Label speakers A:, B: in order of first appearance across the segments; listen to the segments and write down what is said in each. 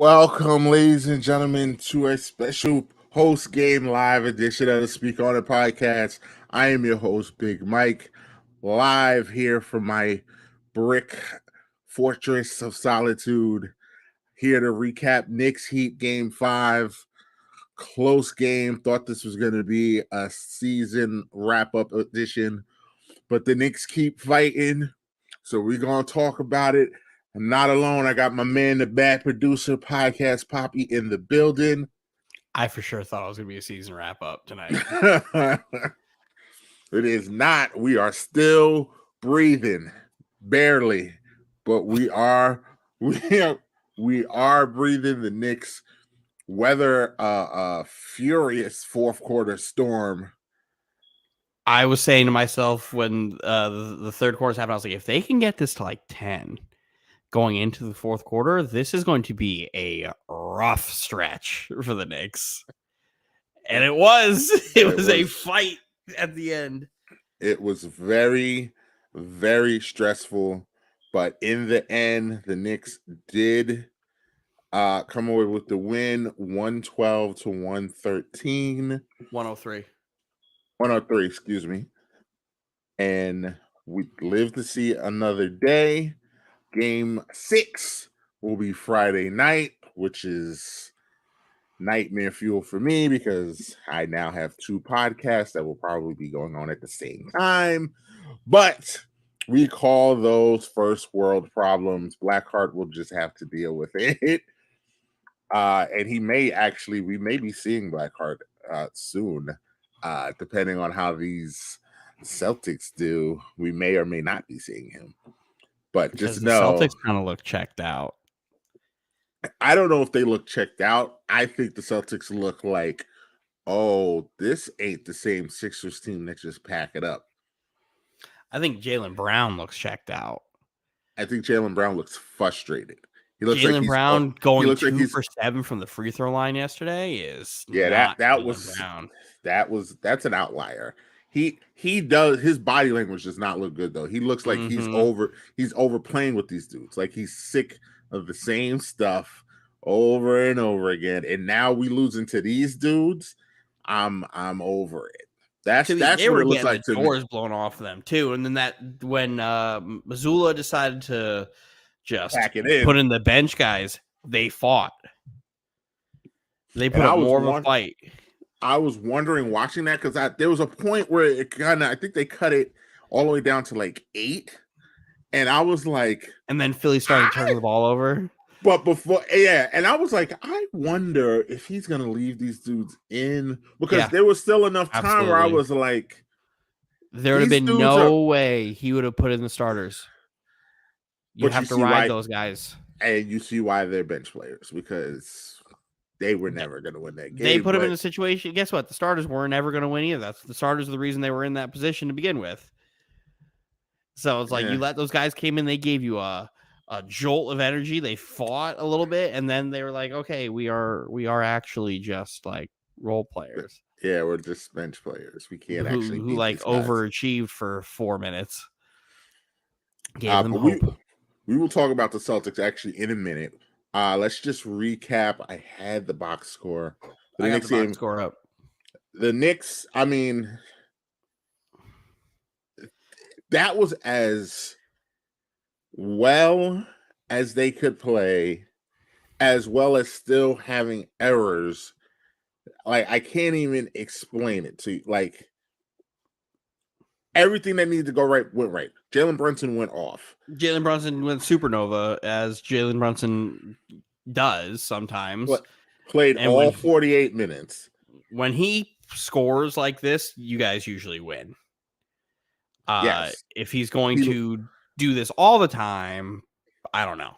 A: Welcome, ladies and gentlemen, to a special post-game live edition of the Speak On It podcast. I am your host, Big Mike, live here from my brick fortress of solitude, here to recap Knicks Heat Game 5. Close game. Thought this was going to be a season wrap-up edition, but the Knicks keep fighting, so we're going to talk about it. I'm not alone. I got my man, the bad producer, podcast Poppy, in the building.
B: I for sure thought it was going to be a season wrap up tonight.
A: It is not. We are still breathing, barely, but we are breathing. The Knicks weather a furious fourth quarter storm.
B: I was saying to myself when the third quarter happened, I was like, if they can get this to like 10 going into the fourth quarter, this is going to be a rough stretch for the Knicks. And it was. It was a fight at the end.
A: It was very, very stressful. But in the end, the Knicks did come away with the win, 112 to 113.
B: 103.
A: 103, excuse me. And we live to see another day. Game 6 will be Friday night, which is nightmare fuel for me because I now have 2 podcasts that will probably be going on at the same time. But we call those first world problems. Blackheart will just have to deal with it. And we may be seeing Blackheart soon, depending on how these Celtics do. We may or may not be seeing him. But
B: because
A: just know,
B: the Celtics kind of look checked out.
A: I don't know if they look checked out. I think the Celtics look like, oh, this ain't the same Sixers team that just pack it up.
B: I think Jaylen Brown looks checked out.
A: I think Jaylen Brown looks frustrated. He looks
B: Jaylen
A: like
B: Brown going
A: looks
B: 2 for 7 from the free throw line yesterday is
A: that's an outlier. He does, his body language does not look good though. He looks like he's overplaying with these dudes. Like he's sick of the same stuff over and over again. And now we losing to these dudes. I'm over it. That's what it looks like to me.
B: Doors blown off of them too. And then when Mazzulla decided to just put in the bench guys, they fought. They put up more of a fight.
A: I was wondering watching that because there was a point where it I think they cut it all the way down to like 8. And I was like,
B: and then Philly started turning the ball over.
A: But before, and I was like, I wonder if he's gonna leave these dudes in because there was still enough time where I was like,
B: there would have been no way he would have put in the starters. You have to ride those guys,
A: and you see why they're bench players because they were never going to win that game.
B: They put them in a situation. Guess what? The starters weren't ever going to win either. The starters are the reason they were in that position to begin with. So it's like you let those guys came in. They gave you a jolt of energy. They fought a little bit, and then they were like, "Okay, we are actually just like role players.
A: Yeah, we're just bench players. We can't actually
B: who like overachieved for 4 minutes." Gave them
A: hope. We will talk about the Celtics actually in a minute. Let's just recap. I had the box score.
B: I got the box score up.
A: The Knicks, I mean, that was as well as they could play, as well as still having errors. Like, I can't even explain it to you. Like, everything that needed to go right went right. Jalen Brunson went off.
B: Jalen Brunson went supernova, as Jalen Brunson does sometimes.
A: Played all 48 minutes.
B: When he scores like this, you guys usually win.
A: Yes.
B: If he's going to do this all the time, I don't know.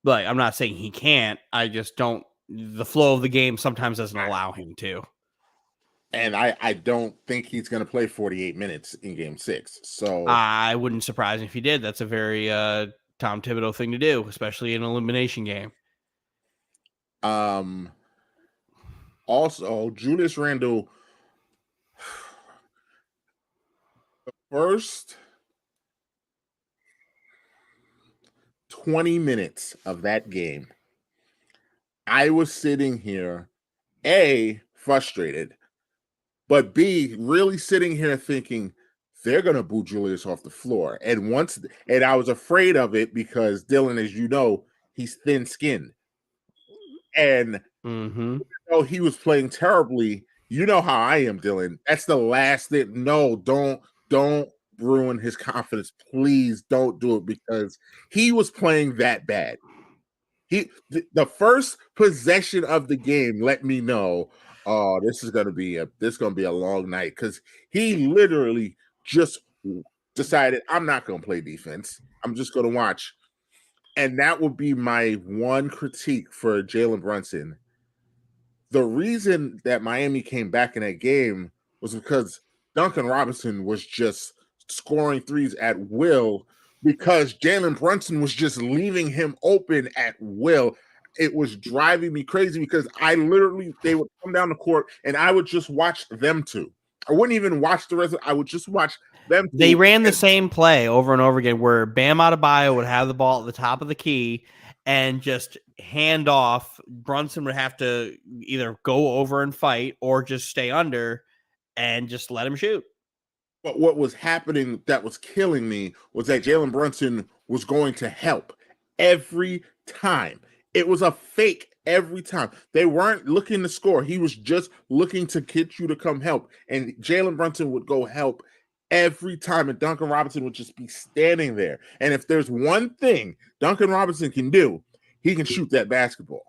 B: Like, I'm not saying he can't. I just don't. The flow of the game sometimes doesn't allow him to.
A: And I don't think he's going to play 48 minutes in Game 6. So
B: I wouldn't surprise me if he did. That's a very Tom Thibodeau thing to do, especially in an elimination game.
A: Also, Julius Randle, the first 20 minutes of that game, I was sitting here, A, frustrated, but B, really sitting here thinking they're gonna boo Julius off the floor. And I was afraid of it because Dylan, as you know, he's thin-skinned. And though he was playing terribly, you know how I am, Dylan. That's the last thing. No, don't ruin his confidence. Please don't do it because he was playing that bad. The first possession of the game let me know, oh, this is gonna be a long night because he literally just decided I'm not gonna play defense. I'm just gonna watch. And that would be my one critique for Jalen Brunson. The reason that Miami came back in that game was because Duncan Robinson was just scoring threes at will because Jalen Brunson was just leaving him open at will. It was driving me crazy because they would come down the court and I would just watch them two. I wouldn't even watch the rest I would just watch them two.
B: They ran the same play over and over again where Bam Adebayo would have the ball at the top of the key and just hand off. Brunson would have to either go over and fight or just stay under and just let him shoot.
A: But what was happening that was killing me was that Jalen Brunson was going to help every time. It was a fake every time. They weren't looking to score. He was just looking to get you to come help. And Jalen Brunson would go help every time. And Duncan Robinson would just be standing there. And if there's one thing Duncan Robinson can do, he can shoot that basketball.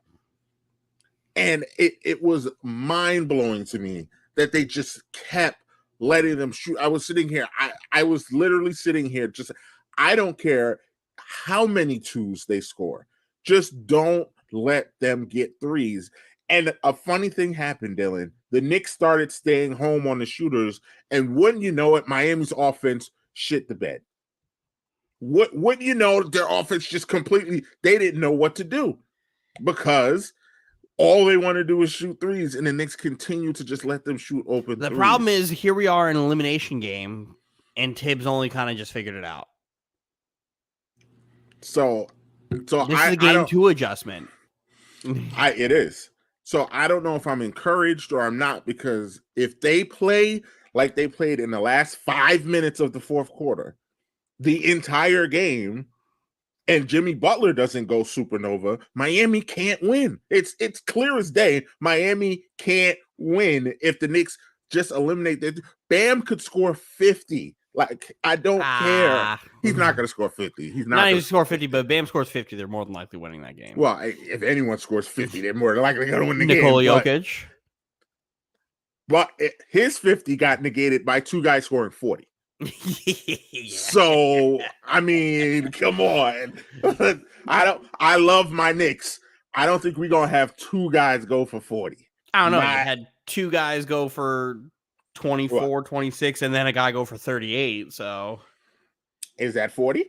A: And it was mind-blowing to me that they just kept letting them shoot. I was sitting here. I was literally sitting here just, I don't care how many twos they score. Just don't let them get threes. And a funny thing happened, Dylan. The Knicks started staying home on the shooters, and wouldn't you know it, Miami's offense shit the bed. Wouldn't you know, their offense just completely, they didn't know what to do because all they want to do is shoot threes, and the Knicks continue to just let them shoot open
B: The
A: threes.
B: problem is, here we are in an elimination game, and Tibbs only kind of just figured it out.
A: So
B: this is a game 2 adjustment.
A: It is. So I don't know if I'm encouraged or I'm not, because if they play like they played in the last 5 minutes of the fourth quarter, the entire game, and Jimmy Butler doesn't go supernova, Miami can't win. It's clear as day. Miami can't win if the Knicks just eliminate that. Bam could score 50. Like, I don't care. He's not going to score 50. He's not
B: even score 50, but Bam scores 50. They're more than likely winning that game.
A: Well, if anyone scores 50, they're more likely going to win the
B: Nikola
A: game.
B: Jokic.
A: But his 50 got negated by two guys scoring 40. So, I mean, come on. I love my Knicks. I don't think we're going to have two guys go for 40.
B: I don't know. You had two guys go for 24, 26, and then a guy go for 38. So,
A: is that 40?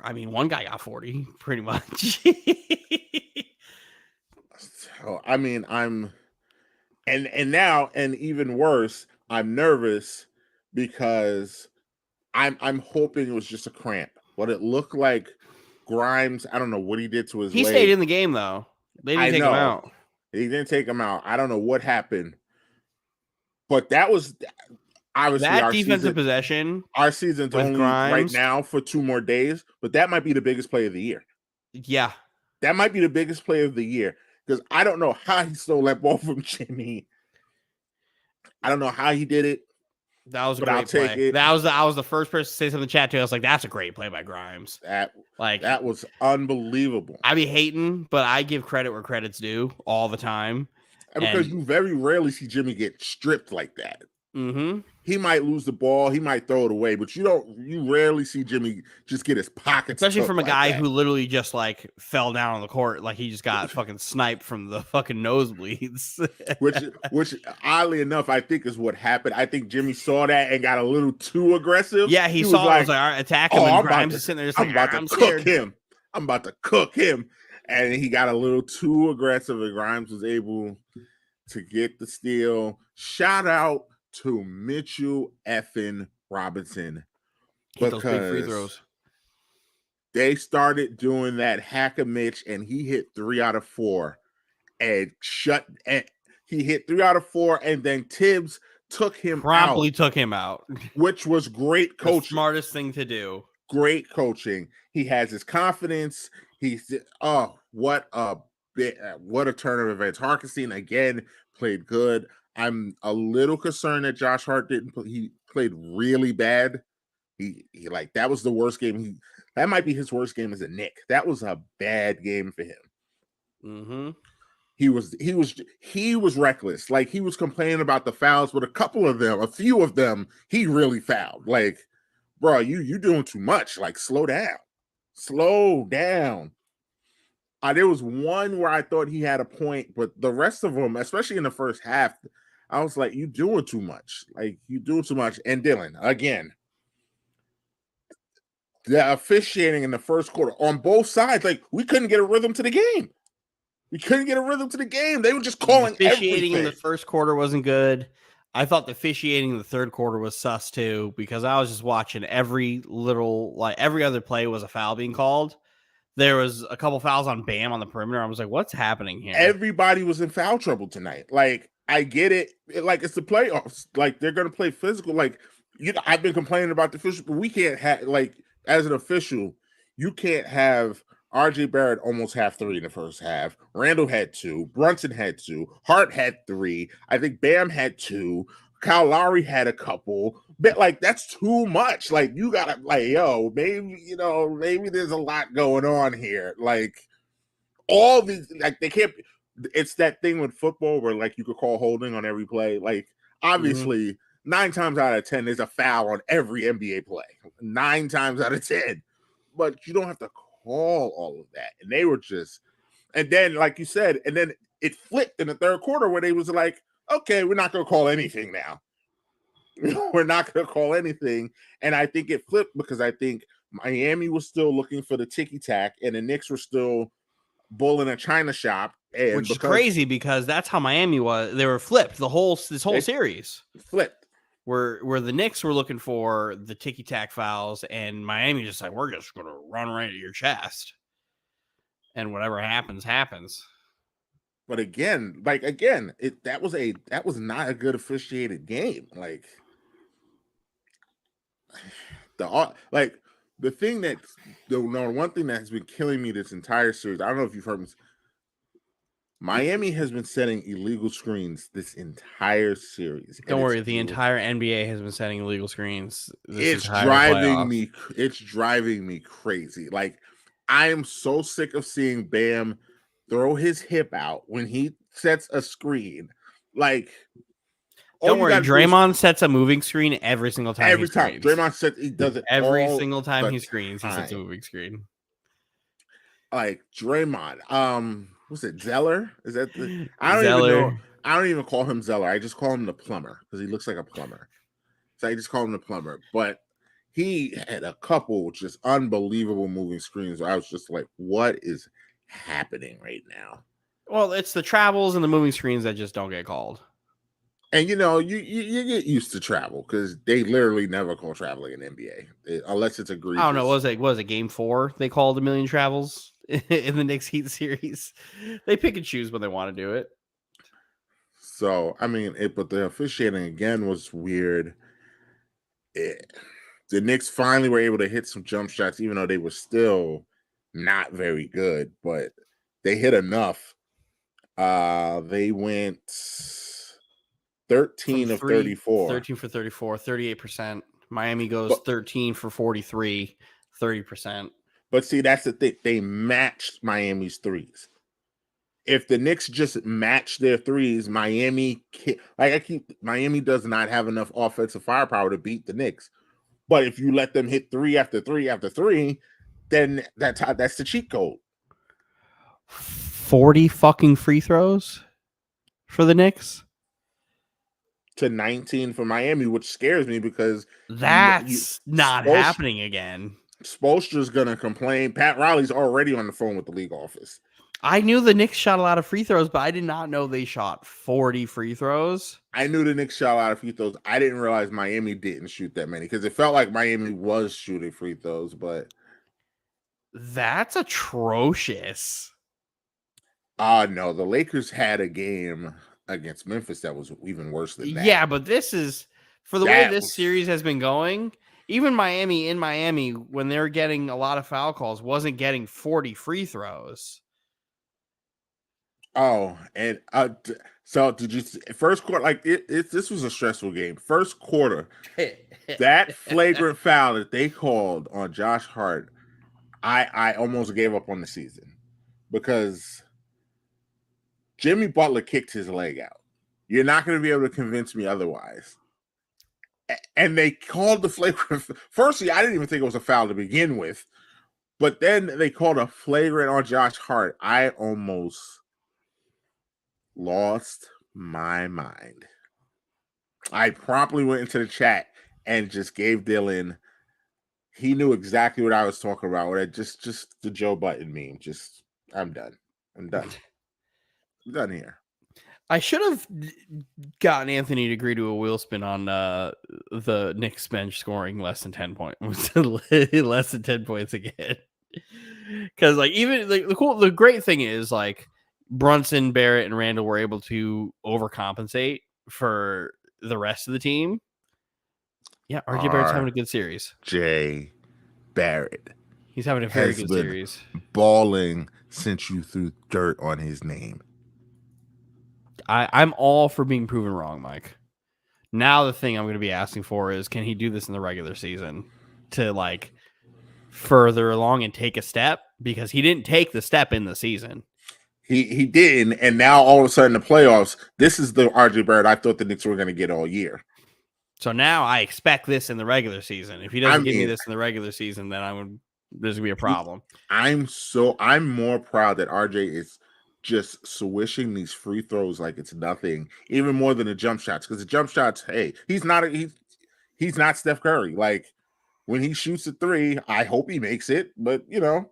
B: I mean, one guy got 40, pretty much.
A: So, I mean, and now, and even worse, I'm nervous because I'm hoping it was just a cramp. What it looked like, Grimes, I don't know what he did to his leg.
B: He stayed in the game, though. They didn't take him out.
A: He didn't take him out. I don't know what happened. But that was obviously
B: that defensive possession.
A: Our season's only Grimes, right now for 2 more days, but that might be the biggest play of the year.
B: Yeah.
A: That might be the biggest play of the year because I don't know how he stole that ball from Jimmy. I don't know how he did it.
B: That was a great play. I was the first person to say something in the chat too. I was like, that's a great play by Grimes.
A: That was unbelievable.
B: I be hating, but I give credit where credit's due all the time.
A: And because you very rarely see Jimmy get stripped like that.
B: Mm-hmm.
A: He might lose the ball, he might throw it away, but you rarely see Jimmy just get his pockets,
B: especially from a guy who literally just like fell down on the court, like he just got fucking sniped from the fucking nosebleeds.
A: which oddly enough, I think is what happened. I think Jimmy saw that and got a little too aggressive.
B: Yeah, he saw it. I was like, all right, attack him. And Grimes is sitting there just like, I'm
A: scared. I'm about to cook him. And he got a little too aggressive, and Grimes was able to get the steal. Shout out to Mitchell effing Robinson.
B: Hit those big free throws.
A: they started doing that hack a Mitch, and he hit 3 out of 4 and he hit 3 out of 4, and then Tibbs took him out,
B: Promptly took him out.
A: which was great
B: The
A: coaching.
B: smartest thing to do.
A: Great coaching. He has his confidence. He's what a turn of events. Harkison again played good. I'm a little concerned that Josh Hart didn't. He played really bad. He like that was the worst game. That might be his worst game as a Knick. That was a bad game for him.
B: Mm-hmm.
A: He was reckless. Like he was complaining about the fouls, but a few of them, he really fouled. Like, bro, you doing too much. Like, slow down. Slow down. There was one where I thought he had a point, but the rest of them, especially in the first half, I was like, you doing too much. Like, you doing too much. And Dylan, again, the officiating in the first quarter on both sides, like, we couldn't get a rhythm to the game. We couldn't get a rhythm to the game. They were just calling
B: the officiating
A: everything.
B: in the first quarter wasn't good. I thought the officiating in the third quarter was sus too, because I was just watching every other play was a foul being called. There was a couple fouls on Bam on the perimeter. I was like, what's happening here?
A: Everybody was in foul trouble tonight. Like, I get it. Like, it's the playoffs. Like, they're going to play physical. Like, I've been complaining about the official, but we can't have, like, as an official, you can't have RJ Barrett almost have 3 in the first half. Randall had 2. Brunson had 2. Hart had 3. I think Bam had 2. Kyle Lowry had a couple. But like, that's too much. Like, you gotta, like, yo, maybe there's a lot going on here. Like, all these, like, they can't. It's that thing with football where like you could call holding on every play. Like, obviously, 9 times out of 10, there's a foul on every NBA play. 9 times out of 10, but you don't have to call all of that. And they were just, and then like you said, and then it flipped in the third quarter where they was like, okay, we're not going to call anything now. We're not going to call anything. And I think it flipped because I think Miami was still looking for the ticky tack, and the Knicks were still bull in a china shop. And
B: which is crazy because that's how Miami was. They were flipped this whole series.
A: Flipped.
B: Where the Knicks were looking for the ticky tack fouls, and Miami just like, we're just gonna run right at your chest, and whatever happens, happens.
A: But again, that was not a good officiated game. Like, the thing that one thing that has been killing me this entire series. I don't know if you've heard me. Miami has been setting illegal screens this entire series.
B: Don't worry, the entire NBA has been setting illegal screens.
A: It's driving me crazy. Like, I am so sick of seeing Bam throw his hip out when he sets a screen. Like,
B: don't worry, Draymond sets a moving screen every single time.
A: Every time Draymond he does it
B: every single time he screens. He sets a moving screen.
A: Like Draymond, was it Zeller? Is that I don't even know. I don't even call him Zeller. I just call him the plumber because he looks like a plumber. So I just call him the plumber. But he had a couple just unbelievable moving screens. I was just like, what is happening right now?
B: Well, it's the travels and the moving screens that just don't get called.
A: And you get used to travel because they literally never call traveling in NBA unless it's egregious.
B: I don't know. Was it Game 4? They called a million travels in the Knicks Heat series. They pick and choose when they want to do it.
A: So I mean, but the officiating again was weird. The Knicks finally were able to hit some jump shots, even though they were still not very good, but they hit enough. They went 13 of 34.
B: 13 for 34, 38%. Miami goes 13 for 43, 30%.
A: But see, that's the thing. They matched Miami's threes. If the Knicks just match their threes, Miami does not have enough offensive firepower to beat the Knicks. But if you let them hit 3 after 3 after 3, then that's the cheat code.
B: 40 fucking free throws for the Knicks
A: to 19 for Miami, which scares me because
B: that's not happening again.
A: Spoelstra's gonna complain. Pat Riley's already on the phone with the league office.
B: I knew the Knicks shot a lot of free throws, but I did not know they shot 40 free throws.
A: I knew the Knicks shot a lot of free throws. I didn't realize Miami didn't shoot that many because it felt like Miami was shooting free throws, but
B: That's atrocious.
A: No, the Lakers had a game against Memphis that was even worse than that.
B: Yeah, but this is for the way this series has been going. Even Miami in Miami, when they're getting a lot of foul calls, wasn't getting 40 free throws.
A: Oh, and so did you first quarter? Like this was a stressful game. First quarter, that flagrant foul that they called on Josh Hart, I almost gave up on the season because Jimmy Butler kicked his leg out. You're not going to be able to convince me otherwise. And they called the flagrant. Firstly, I didn't even think it was a foul to begin with, but then they called a flagrant on Josh Hart. I almost lost my mind. I promptly went into the chat and just gave Dylan. He knew exactly what I was talking about. With just the Joe Button meme. Just I'm done. I'm done. I'm done here.
B: I should have gotten Anthony to agree to a wheel spin on the Knicks bench scoring less than 10 points, less than 10 points again. Because like even like the great thing is like Brunson, Barrett, and Randall were able to overcompensate for the rest of the team. Yeah, RJ Barrett's having a good series.
A: J. Barrett.
B: He's having a very good series.
A: Balling since you threw dirt on his name.
B: I'm all for being proven wrong, Mike. Now the thing I'm going to be asking for is, can he do this in the regular season to like further along and take a step? Because he didn't take the step in the season.
A: He didn't, and now all of a sudden the playoffs, this is the RJ Barrett I thought the Knicks were going to get all year.
B: So now I expect this in the regular season. If he doesn't give me this in the regular season, then there's going to be a problem.
A: I'm more proud that RJ is just swishing these free throws like it's nothing, even more than the jump shots. Because the jump shots, hey, he's not Steph Curry. Like when he shoots a three, I hope he makes it, but you know,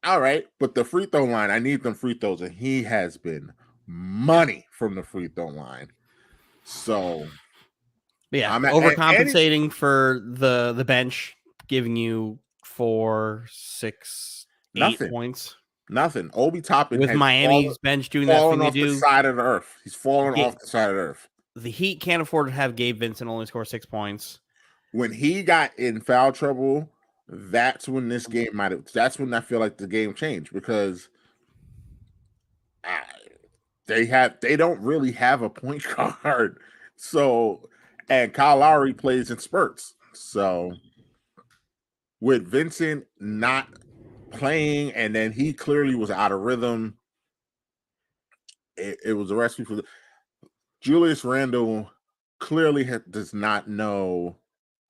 A: all right. But the free throw line, I need them free throws, and he has been money from the free throw line. So
B: yeah, I'm overcompensating for the bench, giving you 4, 6, 8 points.
A: Nothing. Obi Toppin
B: with Miami's bench doing that thing they do.
A: The side of the earth. He's falling off the side of the earth.
B: The Heat can't afford to have Gabe Vincent only score 6 points.
A: When he got in foul trouble, that's when this game that's when I feel like the game changed because they don't really have a point guard. So, and Kyle Lowry plays in spurts. So, with Vincent not playing, and then he clearly was out of rhythm, it was a recipe for Julius Randle clearly does not know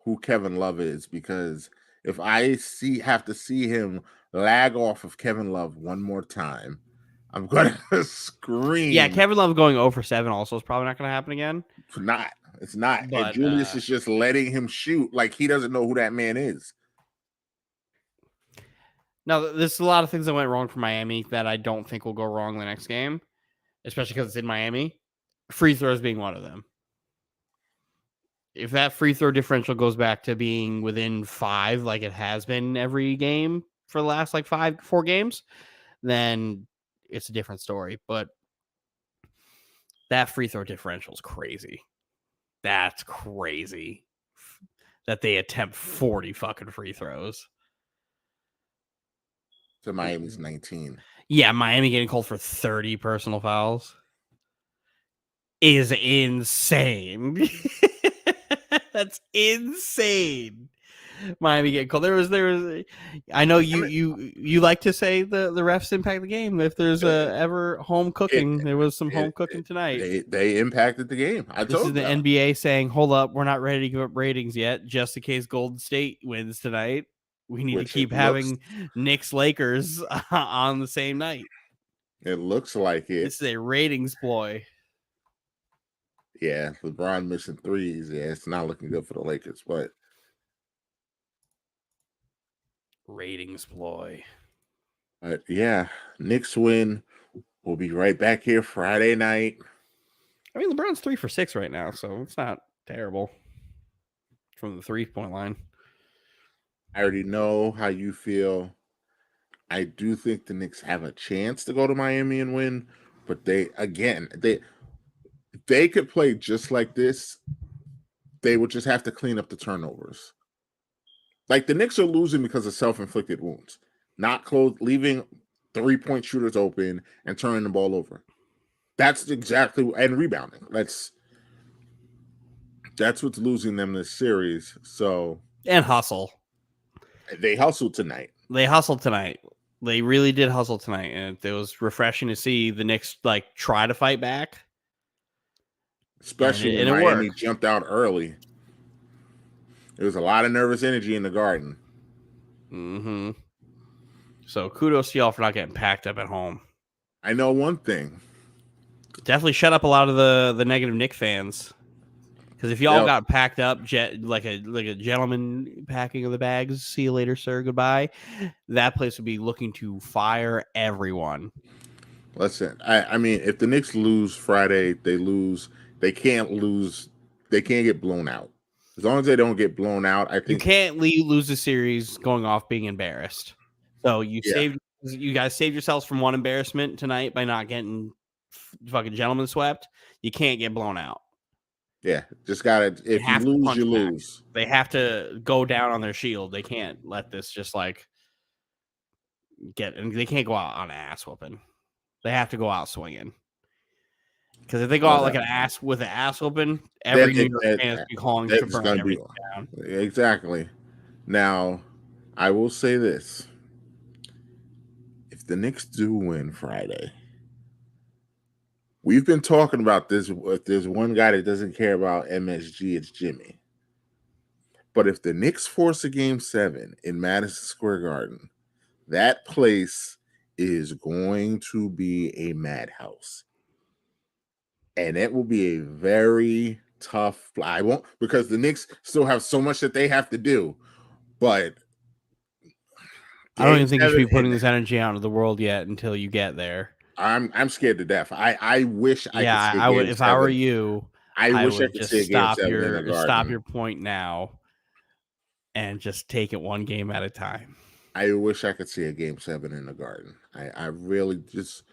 A: who Kevin Love is, because if I have to see him lag off of Kevin Love one more time, I'm gonna scream.
B: Yeah, Kevin Love going 0 for 7 also is probably not gonna happen again.
A: It's not. But, and Julius is just letting him shoot like he doesn't know who that man is.
B: Now, there's a lot of things that went wrong for Miami that I don't think will go wrong the next game, especially because it's in Miami. Free throws being one of them. If that free throw differential goes back to being within 5, like it has been every game for the last like 4 games, then it's a different story. But that free throw differential is crazy. That's crazy that they attempt 40 fucking free throws.
A: So Miami's 19.
B: Yeah, Miami getting called for 30 personal fouls is insane. That's insane. Miami getting called. There was. I know you like to say the refs impact the game. If there's ever home cooking, there was some home cooking tonight.
A: They impacted the game.
B: This is the NBA saying, "Hold up, we're not ready to give up ratings yet, just in case Golden State wins tonight. We need to keep having Knicks Lakers on the same night."
A: It looks like it.
B: This is a ratings ploy.
A: Yeah, LeBron missing threes. Yeah, it's not looking good for the Lakers, but
B: ratings ploy.
A: But yeah, Knicks win. We'll be right back here Friday night.
B: I mean, LeBron's 3 for 6 right now, so it's not terrible from the 3-point line.
A: I already know how you feel I do think the Knicks have a chance to go to Miami and win, but they could play just like this. They would just have to clean up the turnovers. Like the Knicks are losing because of self-inflicted wounds, not leaving 3-point shooters open and turning the ball over. That's exactly and rebounding. That's what's losing them this series. So
B: And hustle.
A: they hustled tonight.
B: They hustled tonight. They really did hustle tonight, and it was refreshing to see the Knicks like try to fight back.
A: Especially when Miami jumped out early. There was a lot of nervous energy in the Garden.
B: Mm-hmm. So kudos to y'all for not getting packed up at home.
A: I know one thing.
B: Definitely shut up a lot of the negative Knick fans. Because if y'all got packed up, like a gentleman packing of the bags, see you later, sir, goodbye, that place would be looking to fire everyone.
A: Listen, I mean, if the Knicks lose Friday, they lose. They can't lose. They can't get blown out. As long as they don't get blown out, I think
B: you can't lose the series going off being embarrassed. So you guys saved yourselves from one embarrassment tonight by not getting fucking gentlemen swept. You can't get blown out.
A: Yeah, just gotta. If you lose, you lose.
B: They have to go down on their shield. They can't let this just like and they can't go out on an ass whooping. They have to go out swinging. Because if they go out like an ass whooping, every New York fan is calling to burn everything down.
A: Exactly. Now, I will say this: if the Knicks do win Friday, we've been talking about this. If there's one guy that doesn't care about MSG, it's Jimmy. But if the Knicks force a Game 7 in Madison Square Garden, that place is going to be a madhouse. And it will be a very tough fly. I won't, because the Knicks still have so much that they have to do. But
B: I don't even think you should be putting this energy out into the world yet until you get there.
A: I'm scared to death. I wish I could see
B: I would if I were you.
A: I wish I could see a Game 7 in the Garden.
B: Stop your point now and just take it one game at a time.
A: I wish I could see a Game 7 in the Garden. I really just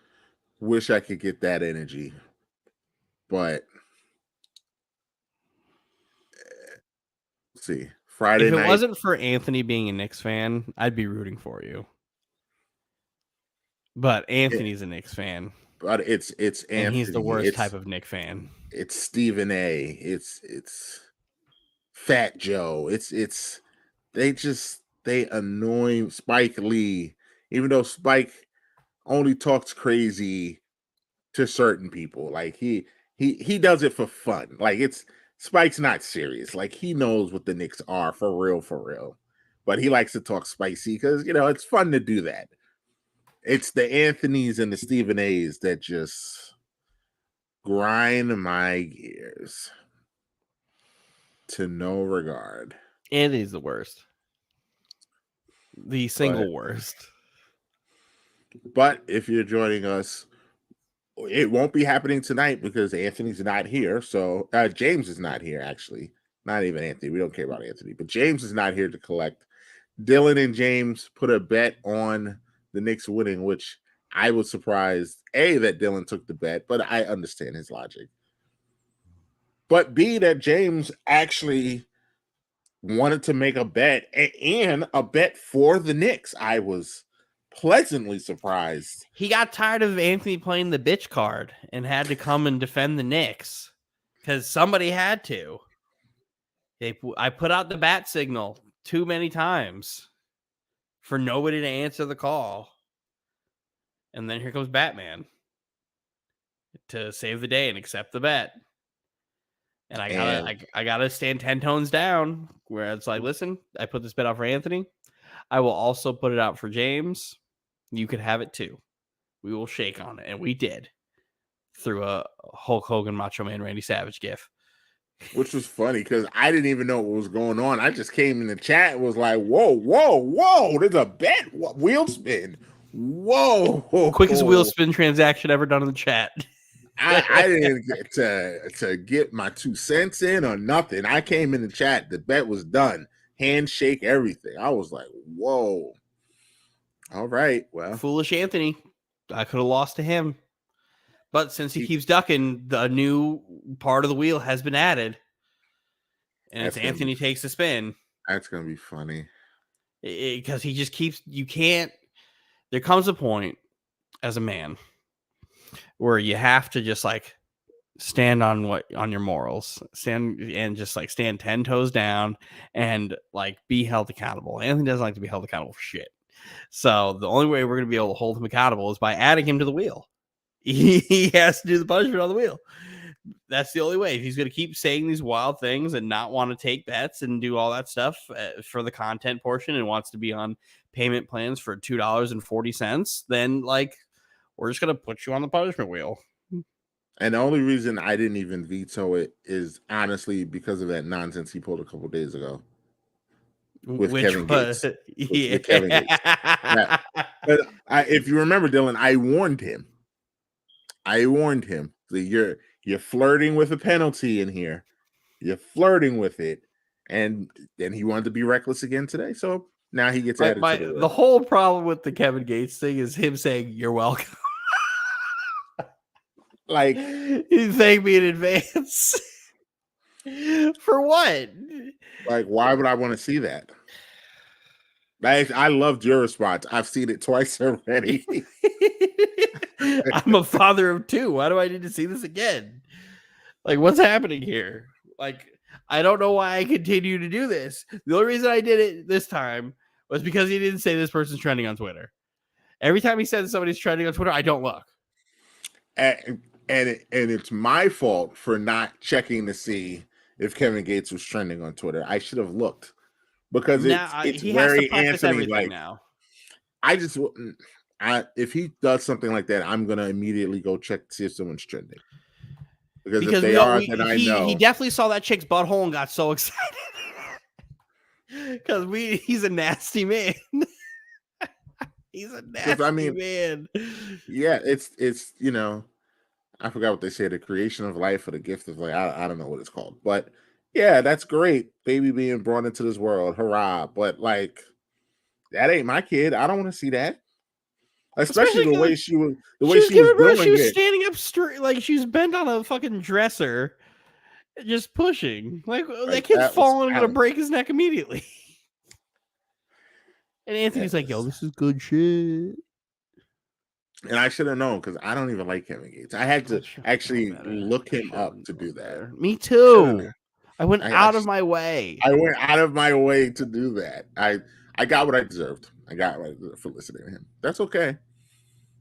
A: wish I could get that energy. But let's see, Friday night.
B: If it wasn't for Anthony being a Knicks fan, I'd be rooting for you. But Anthony's a Knicks fan.
A: But it's Anthony.
B: And he's the worst type of Knicks fan.
A: It's Stephen A. It's Fat Joe. They annoy Spike Lee, even though Spike only talks crazy to certain people. Like he does it for fun. Like Spike's not serious. Like he knows what the Knicks are for real. But he likes to talk spicy because it's fun to do that. It's the Anthonys and the Stephen A's that just grind my gears to no regard.
B: Anthony's the worst. The single worst.
A: But if you're joining us, it won't be happening tonight because Anthony's not here. So James is not here, actually. Not even Anthony. We don't care about Anthony. But James is not here to collect. Dylan and James put a bet on the Knicks winning, which I was surprised, A, that Dylan took the bet, but I understand his logic. But B, that James actually wanted to make a bet and a bet for the Knicks. I was pleasantly surprised.
B: He got tired of Anthony playing the bitch card and had to come and defend the Knicks because somebody had to. I put out the bat signal too many times for nobody to answer the call. And then here comes Batman to save the day and accept the bet. And I gotta stand 10 tones down where it's like, listen, I put this bet out for Anthony. I will also put it out for James. You could have it too. We will shake on it. And we did through a Hulk Hogan Macho Man Randy Savage gif.
A: Which was funny because I didn't even know what was going on. I just came in the chat and was like, whoa, there's a bet. Wheel spin. Whoa.
B: Quickest wheel spin transaction ever done in the chat.
A: I didn't get to get my 2 cents in or nothing. I came in the chat. The bet was done. Handshake, everything. I was like, whoa. All right. Well,
B: Foolish Anthony. I could have lost to him. But since he
A: he,
B: keeps ducking, the new part of the wheel has been added. And it's
A: that's gonna be
B: Anthony takes a spin.
A: that's gonna be funny.
B: Because he just keeps, you can't, there comes a point as a man where you have to just like stand on your morals, stand and just like stand 10 toes down and like be held accountable. Anthony doesn't like to be held accountable for shit. So the only way we're going to be able to hold him accountable is by adding him to the wheel. He has to do the punishment on the wheel. That's the only way. If he's going to keep saying these wild things and not want to take bets and do all that stuff for the content portion and wants to be on payment plans for $2.40, then like we're just going to put you on the punishment wheel.
A: And the only reason I didn't even veto it is honestly because of that nonsense he pulled a couple days ago with Kevin Gates.
B: Yeah.
A: With Kevin Gates. But if you remember, Dylan, I warned him. That you're flirting with a penalty in here. You're flirting with it, and then he wanted to be reckless again today. So now he gets added to the
B: The whole problem with the Kevin Gates thing is him saying "You're welcome."
A: Like
B: he thanked me in advance for what?
A: Like, why would I want to see that? I loved your response. I've seen it twice already.
B: I'm a father of two. Why do I need to see this again? Like, what's happening here? Like, I don't know why I continue to do this. The only reason I did it this time was because he didn't say this person's trending on Twitter. Every time he says somebody's trending on Twitter, I don't look.
A: And it's my fault for not checking to see if Kevin Gates was trending on Twitter. I should have looked because it's
B: he
A: very
B: has to
A: Anthony like
B: now.
A: If he does something like that, I'm gonna immediately go check to see if someone's trending. Because if they are, then I know.
B: He definitely saw that chick's butthole and got so excited. Because he's a nasty man. He's a nasty man.
A: Yeah, it's I forgot what they say, the creation of life or the gift of life. I don't know what it's called. But yeah, that's great. Baby being brought into this world. Hurrah. But like, that ain't my kid. I don't want to see that. Especially the way she was doing
B: she was
A: it.
B: standing up straight, like she was bent on a fucking dresser, just pushing. Like that kid's falling and gonna break his neck immediately. And Anthony's like, "Yo, this is good shit."
A: And I should have known because I don't even like Kevin Gates. I had to actually look him up to do that.
B: Me too. I went out of my way.
A: I went out of my way to do that. I got what I deserved. I got what I deserved for listening to him. That's okay.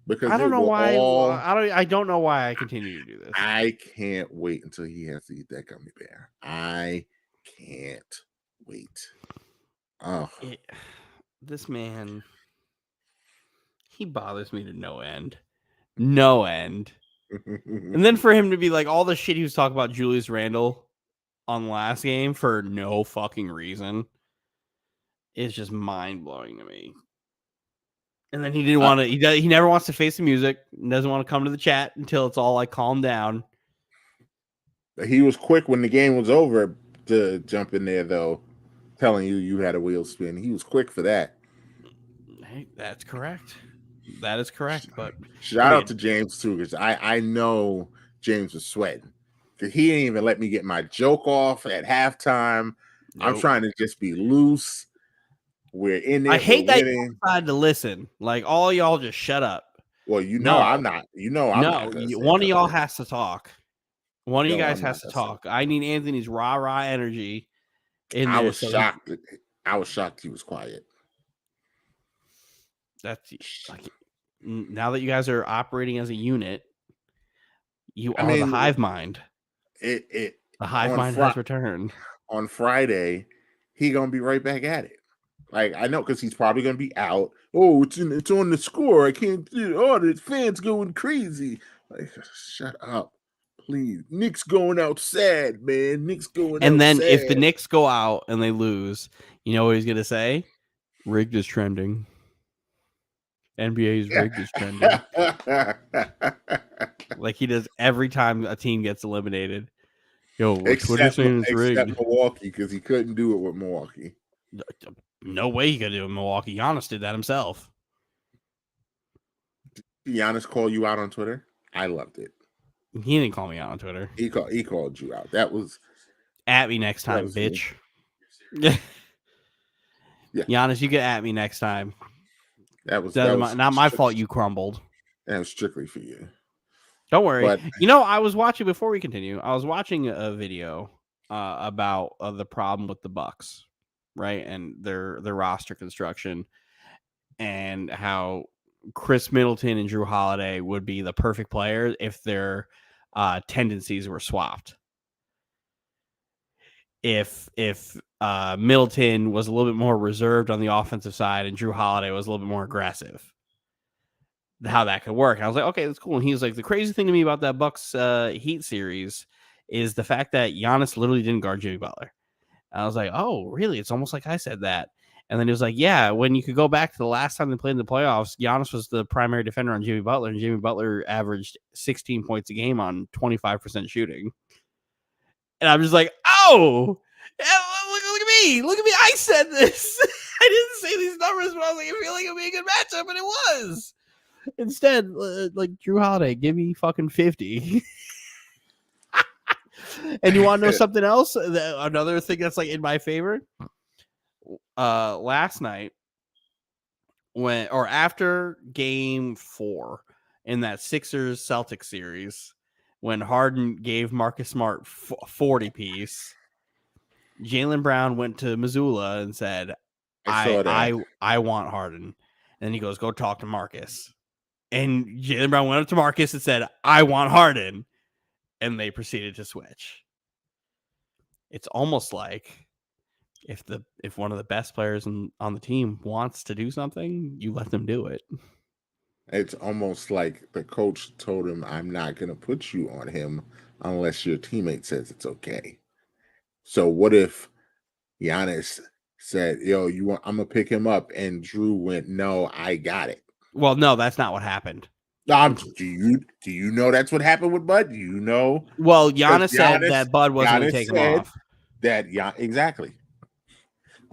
A: Because
B: I don't know why. I don't know why I continue to do this.
A: I can't wait until he has to eat that gummy bear. I can't wait. Oh,
B: this man, he bothers me to no end. No end. And then for him to be like all the shit he was talking about Julius Randle on the last game for no fucking reason is just mind blowing to me. And then he didn't want to. He never wants to face the music. Doesn't want to come to the chat until it's all like calmed down.
A: He was quick when the game was over to jump in there, though, telling you had a wheel spin. He was quick for that.
B: Hey, that's correct. That is correct. But
A: shout out to James too, because I know James was sweating because he didn't even let me get my joke off at halftime. Nope. I'm trying to just be loose. We're in there.
B: I hate that you decided to listen. Like all y'all just shut up.
A: Well, I'm not. I'm not.
B: One of y'all has to talk. One of you guys has to talk. I need Anthony's rah energy.
A: I was shocked. I was shocked he was quiet.
B: That's like now that you guys are operating as a unit, you are the hive mind. The hive mind has returned.
A: On Friday, he gonna be right back at it. Like I know because he's probably gonna be out. Oh, it's on the score. I can't do. Oh, the fans going crazy. Like, shut up, please. Knicks going out sad, man. Knicks going.
B: And
A: out
B: then
A: sad.
B: if the Knicks go out and they lose, you know what he's gonna say? Rigged is trending. NBA's rigged is trending. Like he does every time a team gets eliminated. Yo, Twitter's saying it's rigged.
A: Except Milwaukee, because he couldn't do it with Milwaukee.
B: No way he could do it in Milwaukee. Giannis did that himself.
A: Giannis call you out on Twitter? I loved it.
B: He didn't call me out on Twitter.
A: He called you out. That was
B: At me next time,
A: cool.
B: bitch.
A: Yeah,
B: Giannis, you get at me next time.
A: that was
B: Not my fault you crumbled.
A: That was strictly for you.
B: Don't worry.
A: But
B: I was watching, before we continue, I was watching a video about the problem with the Bucks, right? And their roster construction, and how Chris Middleton and Drew Holiday would be the perfect players if their tendencies were swapped. If Middleton was a little bit more reserved on the offensive side and Drew Holiday was a little bit more aggressive, how that could work. And I was like, okay, that's cool. And he was like, the crazy thing to me about that Bucks Heat series is the fact that Giannis literally didn't guard Jimmy Butler. And I was like, oh, really? It's almost like I said that. And then he was like, yeah, when you could go back to the last time they played in the playoffs, Giannis was the primary defender on Jimmy Butler, and Jimmy Butler averaged 16 points a game on 25% shooting. And I'm just like, oh, look at me. Look at me. I said this. I didn't say these numbers, but I was like, I feel like it would be a good matchup, and it was. Instead, like Drew Holiday, give me fucking 50. And you want to know something else? Another thing that's like in my favor. Last night, after Game 4 in that Sixers Celtics series, when Harden gave Marcus Smart 40 piece, Jaylen Brown went to Missoula and said, I want Harden. And he goes, go talk to Marcus. And Jaylen Brown went up to Marcus and said, I want Harden. And they proceeded to switch. It's almost like if one of the best players on the team wants to do something, you let them do it.
A: It's almost like the coach told him, I'm not going to put you on him unless your teammate says it's okay. So what if Giannis said, yo, I'm going to pick him up, and Drew went, no, I got it.
B: Well, no, that's not what happened.
A: Do you know that's what happened with Bud? Do you know?
B: Well, Giannis said that Bud wasn't going to take him off.
A: Exactly.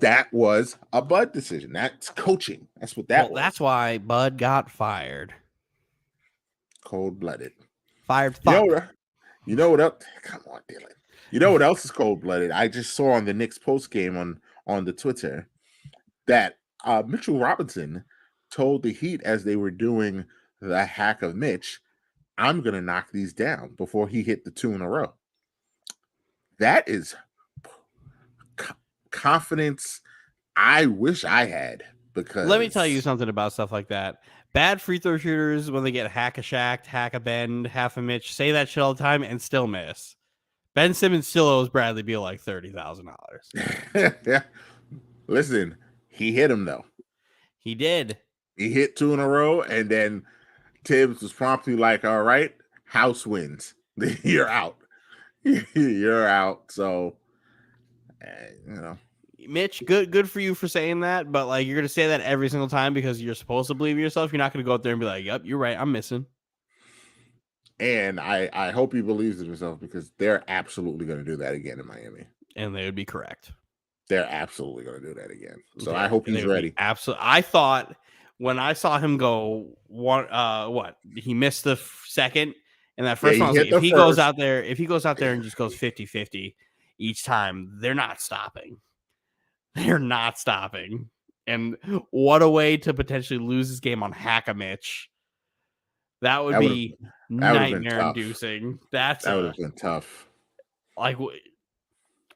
A: That was a Bud decision. That's coaching. That's what that was.
B: That's why Bud got fired.
A: Cold-blooded.
B: Fired.
A: You know what else? Come on, Dylan. You know what else is cold-blooded? I just saw on the Knicks post game on the Twitter that Mitchell Robinson told the Heat as they were doing the hack of Mitch, I'm going to knock these down before he hit the 2 in a row. That is confidence I wish I had, because
B: let me tell you something about stuff like that. Bad free throw shooters, when they get hack-a-shacked, hack-a-bend, half-a-mitch, say that shit all the time and still miss. Ben Simmons still owes Bradley Beal like $30,000.
A: Listen, he hit him though.
B: He did.
A: He hit 2 in a row, and then Tibbs was promptly like, all right, house wins. You're out. You're out. So,
B: Mitch, good for you for saying that, but like, you're going to say that every single time because you're supposed to believe in yourself. You're not going to go out there and be like, yep, you're right, I'm missing.
A: And I hope he believes in himself, because they're absolutely going to do that again in Miami.
B: And they would be correct.
A: They're absolutely going to do that again. So I hope he's ready.
B: Absolutely. I thought when I saw him go he missed the second, and that first one, if he goes out there and just goes 50-50 each time, they're not stopping. They're not stopping. And what a way to potentially lose this game on Hack-a-Mitch. That would be nightmare-inducing. That
A: would have been tough.
B: Like,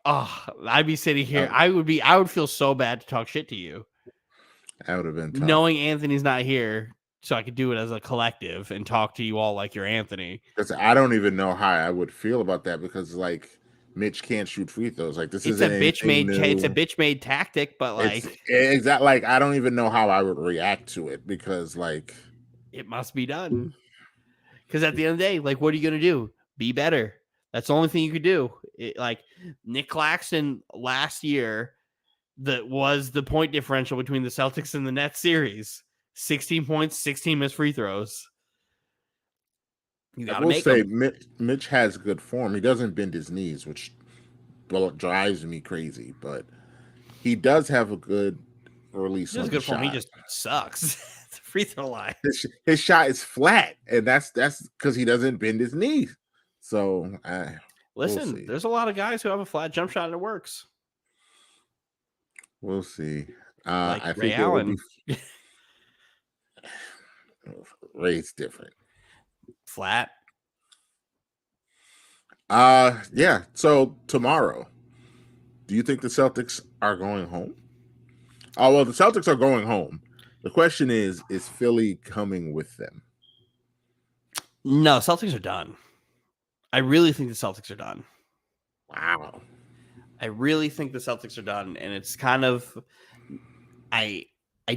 B: I'd be sitting here. I would feel so bad to talk shit to you.
A: That would have been tough.
B: Knowing Anthony's not here, so I could do it as a collective and talk to you all like you're Anthony.
A: Because I don't even know how I would feel about that, because like Mitch can't shoot free throws. Like, this is a
B: bitch made tactic, but like
A: exactly, like I don't even know how I would react to it, because like
B: it must be done. Because at the end of the day, like, what are you gonna do? Be better. That's the only thing you could do. Like Nick Claxton last year, that was the point differential between the Celtics and the Nets series. 16 points, 16 missed free throws.
A: I will say Mitch has good form. He doesn't bend his knees, which drives me crazy, but he does have a good release.
B: He has good form. He just sucks. free throw line.
A: His shot is flat, and that's because he doesn't bend his knees. So we'll
B: Listen,
A: see.
B: there's a lot of guys who have a flat jump shot and it works.
A: We'll see.
B: Like
A: I
B: Ray
A: think it will be
B: Allen.
A: Ray's different.
B: Flat.
A: Yeah. So tomorrow, do you think the Celtics are going home? Oh well, the Celtics are going home. The question is Philly coming with them?
B: No, Celtics are done. I really think the Celtics are done.
A: Wow.
B: I really think the Celtics are done, and it's kind of I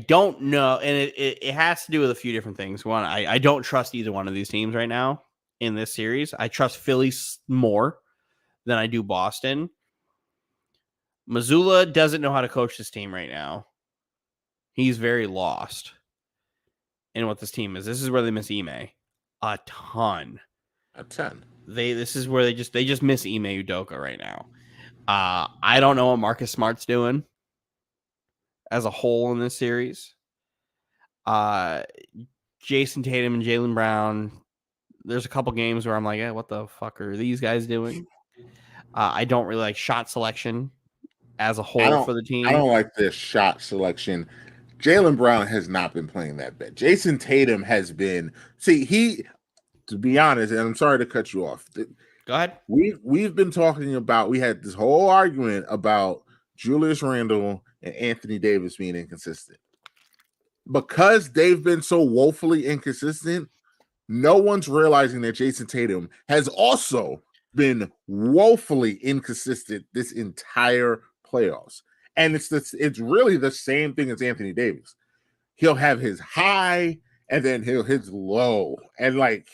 B: don't know, and it has to do with a few different things. One, I don't trust either one of these teams right now in this series. I trust Philly more than I do Boston. Mazzulla doesn't know how to coach this team right now. He's very lost in what this team is. This is where they miss Ime a ton.
A: A ton.
B: This is where they just miss Ime Udoka right now. I don't know what Marcus Smart's doing as a whole in this series. Jason Tatum and Jaylen Brown. There's a couple games where I'm like, what the fuck are these guys doing? I don't really like shot selection as a whole for the team.
A: I don't like this shot selection. Jaylen Brown has not been playing that bad. Jason Tatum has been. To be honest, and I'm sorry to cut you off.
B: Go ahead.
A: We've been talking about. We had this whole argument about Julius Randle and Anthony Davis being inconsistent because they've been so woefully inconsistent. No one's realizing that Jason Tatum has also been woefully inconsistent this entire playoffs. And it's really the same thing as Anthony Davis. He'll have his high and then he'll hit low. And like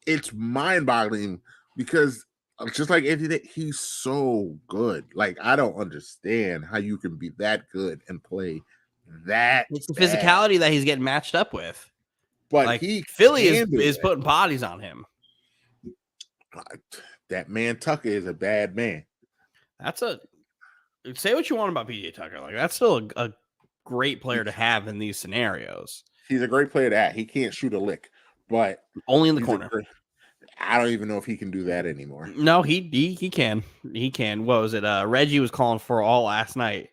A: it's mind-boggling because just like Anthony, he's so good. Like I don't understand how you can be that good and play that.
B: It's the
A: bad.
B: physicality that he's getting matched up with.
A: But
B: like
A: he
B: Philly is putting bodies on him.
A: That man Tucker is a bad man.
B: Say what you want about PJ Tucker. Like that's still a great player to have in these scenarios.
A: He's a great player to have. He can't shoot a lick, but
B: only in the corner.
A: I don't even know if he can do that anymore.
B: No, he can. He can. What was it? Reggie was calling for all last night.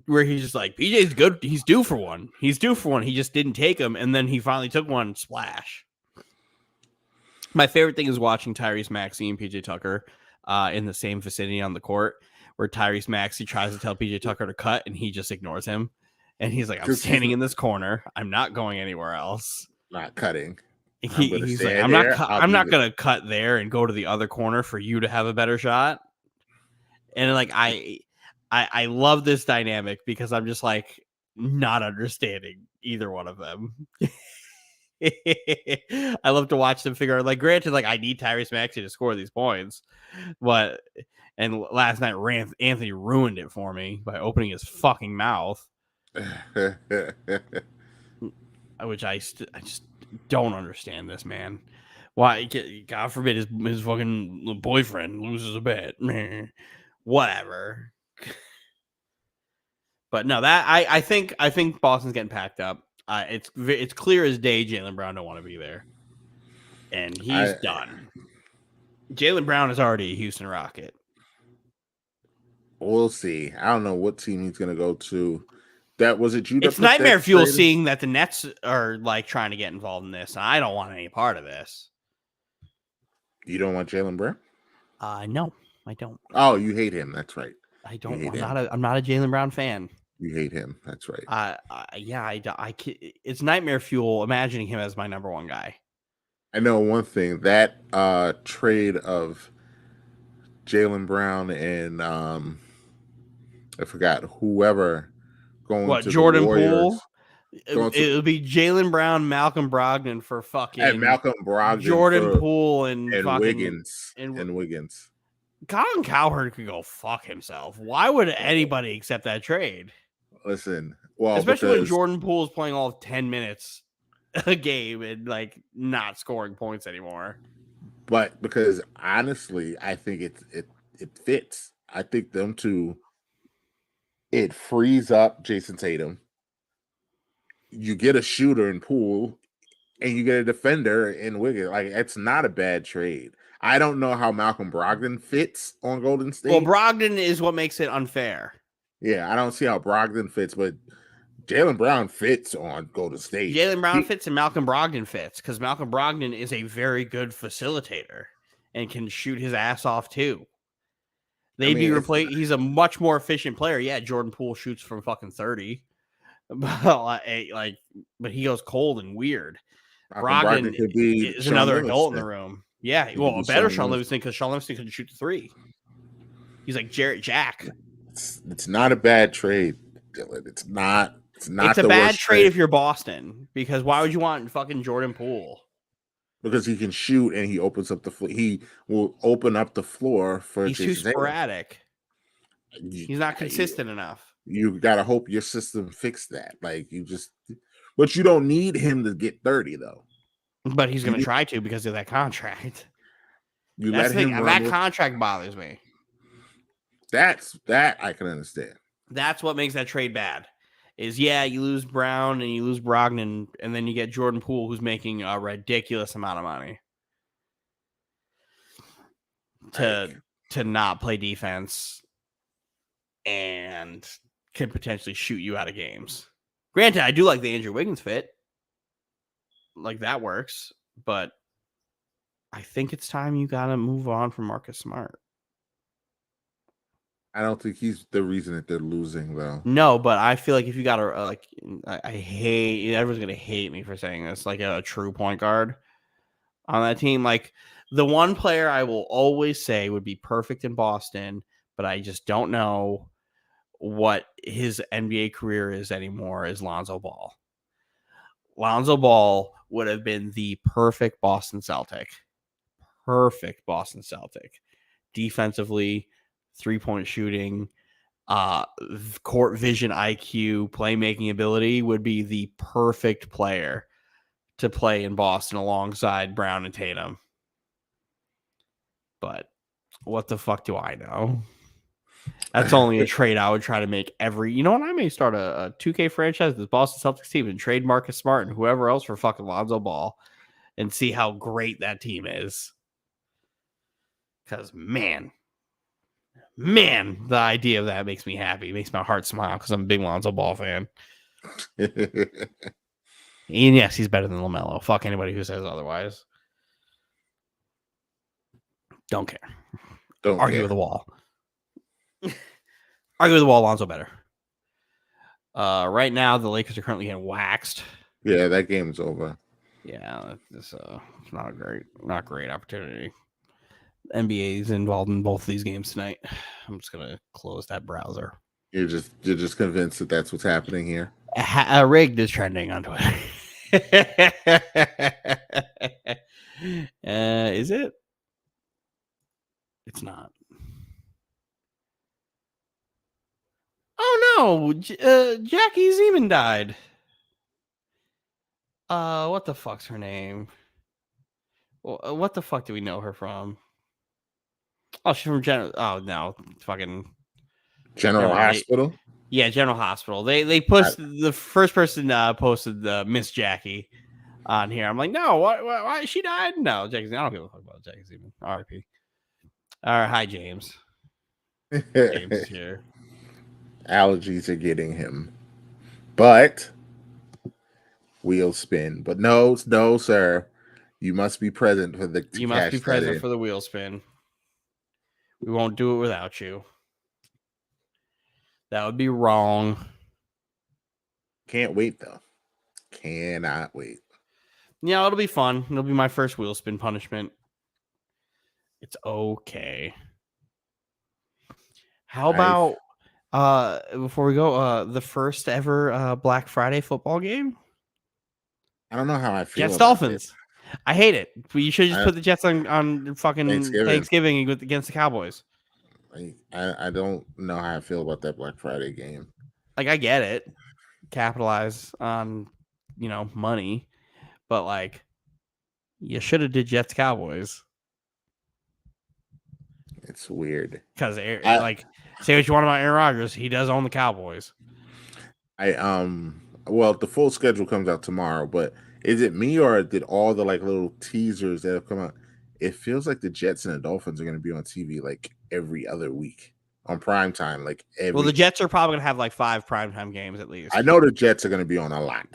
B: Where he's just like, PJ's good. He's due for one. He just didn't take him, and then he finally took one. Splash. My favorite thing is watching Tyrese Maxey and PJ Tucker in the same vicinity on the court, where Tyrese Maxey tries to tell PJ Tucker to cut, and he just ignores him. And he's like, I'm standing in this corner. I'm not going anywhere else.
A: Not cutting.
B: He's like, I'm not going to cut there and go to the other corner for you to have a better shot. And like, I love this dynamic because I'm just like not understanding either one of them. I love to watch them figure out, like, granted, like I need Tyrese Maxey to score these points, and last night Anthony ruined it for me by opening his fucking mouth, which I just don't understand this man. Why? God forbid his fucking boyfriend loses a bet. Whatever. But no, that I think Boston's getting packed up. It's clear as day Jaylen Brown don't want to be there, and he's done. Jaylen Brown is already a Houston Rocket.
A: We'll see. I don't know what team he's going to go to. That was it.
B: It's nightmare fuel seeing that the Nets are like trying to get involved in this. I don't want any part of this.
A: You don't want Jaylen Brown?
B: No, I don't.
A: Oh, you hate him. That's right.
B: I don't. I'm not a Jaylen Brown fan.
A: You hate him. That's right.
B: It's nightmare fuel imagining him as my number one guy.
A: I know one thing, that trade of Jaylen Brown and I forgot whoever going to
B: Jordan
A: the Warriors.
B: Poole? It would be Jaylen Brown, Malcolm Brogdon for fucking
A: and Malcolm Brogdon,
B: Jordan Poole and
A: Wiggins and Wiggins.
B: Colin Cowherd could go fuck himself. Why would anybody accept that trade?
A: Listen,
B: especially when Jordan Poole is playing all 10 minutes a game and like not scoring points anymore.
A: But because honestly, I think it fits. I think them two. It frees up Jason Tatum. you get a shooter in Poole, and you get a defender in Wiggins. Like, it's not a bad trade. I don't know how Malcolm Brogdon fits on Golden State.
B: Well, Brogdon is what makes it unfair.
A: Yeah, I don't see how Brogdon fits, but Jaylen Brown fits on Golden State.
B: Jaylen Brown fits and Malcolm Brogdon fits because Malcolm Brogdon is a very good facilitator and can shoot his ass off too. They'd be replaced. He's a much more efficient player. Yeah, Jordan Poole shoots from fucking 30, but he goes cold and weird. Brogdon
A: could be
B: is another adult in the room. Yeah, well, a better Sean Livingston because Sean Livingston could shoot the 3. He's like Jarrett Jack.
A: It's not a bad trade, Dylan. It's not.
B: It's a bad trade if you're Boston, because why would you want fucking Jordan Poole?
A: Because he can shoot and he opens up the floor. He will open up the floor for.
B: He's too sporadic. He's not consistent enough.
A: You gotta hope your system fix that. Like, but you don't need him to get 30 though.
B: But he's gonna try to because of that contract.
A: That's the thing.
B: That contract bothers me.
A: That I can understand.
B: That's what makes that trade bad. Is you lose Brown and you lose Brogdon, and then you get Jordan Poole, who's making a ridiculous amount of money to not play defense and can potentially shoot you out of games. Granted, I do like the Andrew Wiggins fit. Like, that works, but I think it's time you gotta move on from Marcus Smart.
A: I don't think he's the reason that they're losing, though.
B: No, but I feel like if you got I hate, everyone's gonna hate me for saying this, like a true point guard on that team. Like, the one player I will always say would be perfect in Boston, but I just don't know what his NBA career is anymore, is Lonzo Ball. Lonzo Ball would have been the perfect Boston Celtic. Defensively, 3-point shooting, court vision IQ, playmaking ability, would be the perfect player to play in Boston alongside Brown and Tatum. But what the fuck do I know? That's only a trade I would try to make every... You know what? I may start a 2K franchise, the Boston Celtics team, and trade Marcus Smart and whoever else for fucking Lonzo Ball and see how great that team is. Because, man, the idea of that makes me happy. It makes my heart smile because I'm a big Lonzo Ball fan. And yes, he's better than LaMelo. Fuck anybody who says otherwise. Don't care. Argue with the wall. Argue with the wall, Lonzo better. Right now, the Lakers are currently getting waxed.
A: Yeah, that game's over.
B: Yeah, it's not a great opportunity. NBA is involved in both of these games tonight. I'm just gonna close that browser.
A: You're just convinced that that's what's happening here.
B: Rigged is trending on Twitter. Is it? It's not. Oh no! Jackie Zeman died. What the fuck's her name? What the fuck do we know her from? Oh, she's from fucking
A: General Hospital.
B: Yeah, General Hospital. They posted the first person posted Miss Jackie on here. I'm like, no, why she died? No, Jackie Zeman. I don't give a fuck about Jackie Zeman. R.I.P. All right, hi James. James is here.
A: Allergies are getting him, but wheel spin. But no, sir. You must be present for the.
B: You must be present for the wheel spin. We won't do it without you. That would be wrong.
A: Can't wait though. Cannot wait.
B: Yeah, it'll be fun. It'll be my first wheel spin punishment. It's okay. How about before we go, the first ever Black Friday football game?
A: I don't know how I feel.
B: Jets Dolphins. I hate it. You should just put the Jets on fucking Thanksgiving against the Cowboys.
A: I don't know how I feel about that Black Friday game.
B: Like, I get it. Capitalize on, money. But, like, you should have did Jets Cowboys.
A: It's weird.
B: Because, say what you want about Aaron Rodgers, he does own the Cowboys.
A: I Well, the full schedule comes out tomorrow, but is it me or did all the like little teasers that have come out? It feels like the Jets and the Dolphins are going to be on TV like every other week on prime time. Like
B: Well, the
A: every,
B: Jets are probably gonna have like 5 primetime games at least.
A: I know the Jets are going to be on a lot,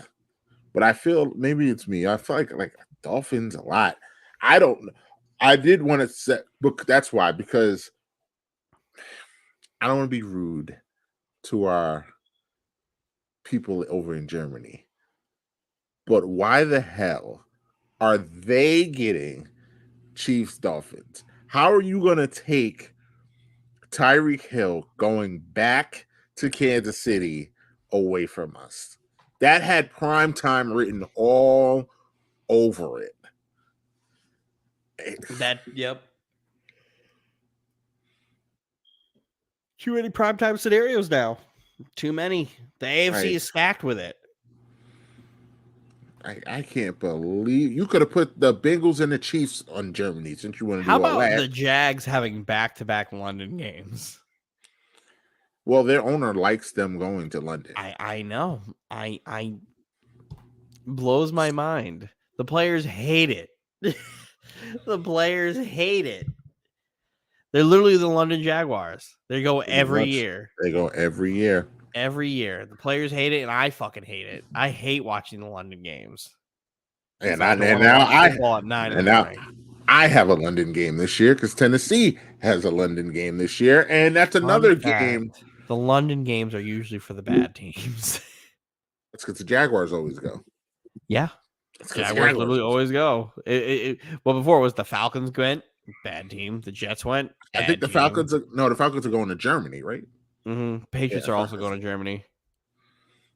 A: but I feel maybe it's me. I feel like Dolphins a lot. I don't. I did want to set, but that's why because I don't want to be rude to our people over in Germany, but why the hell are they getting Chiefs Dolphins? How are you going to take Tyreek Hill going back to Kansas City away from us? That had prime time written all over it.
B: Yep. Too many primetime scenarios now. Too many. The AFC is stacked with it.
A: I can't believe you could have put the Bengals and the Chiefs on Germany since you want to do
B: How
A: all
B: about
A: that.
B: the Jags having back-to-back London games?
A: Well, their owner likes them going to London.
B: I know. I blows my mind. The players hate it. The players hate it. They're literally the London Jaguars. They go every year.
A: They go every year.
B: Every year. The players hate it, and I fucking hate it. I hate watching the London games.
A: And
B: I
A: have a London game this year because Tennessee has a London game this year, and that's another game.
B: The London games are usually for the bad teams.
A: That's because the Jaguars always go.
B: Yeah, Jaguars literally always go. Well, before it was the Falcons went, bad team. The Jets went.
A: I think the Falcons are going to Germany, right?
B: Mm-hmm. Patriots are also going to Germany.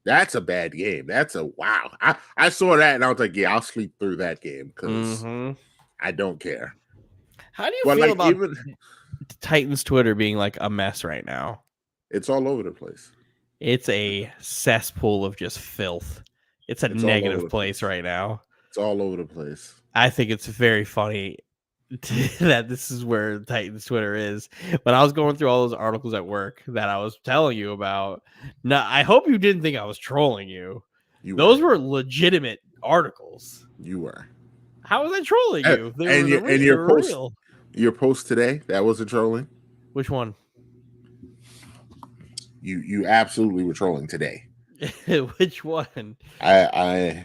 A: That's a bad game. That's a wow. I saw that and I was like, yeah, I'll sleep through that game because I don't care.
B: How do you feel about even Titans Twitter being like a mess right now?
A: It's all over the place.
B: It's a cesspool of just filth. It's a negative place right now.
A: It's all over the place.
B: I think it's very funny that this is where Titans Twitter is. When I was going through all those articles at work that I was telling you about, now I hope you didn't think I was trolling you. Those were legitimate articles.
A: You were.
B: How was I trolling you?
A: And your post today, that wasn't trolling?
B: Which one?
A: You absolutely were trolling today.
B: Which one?
A: I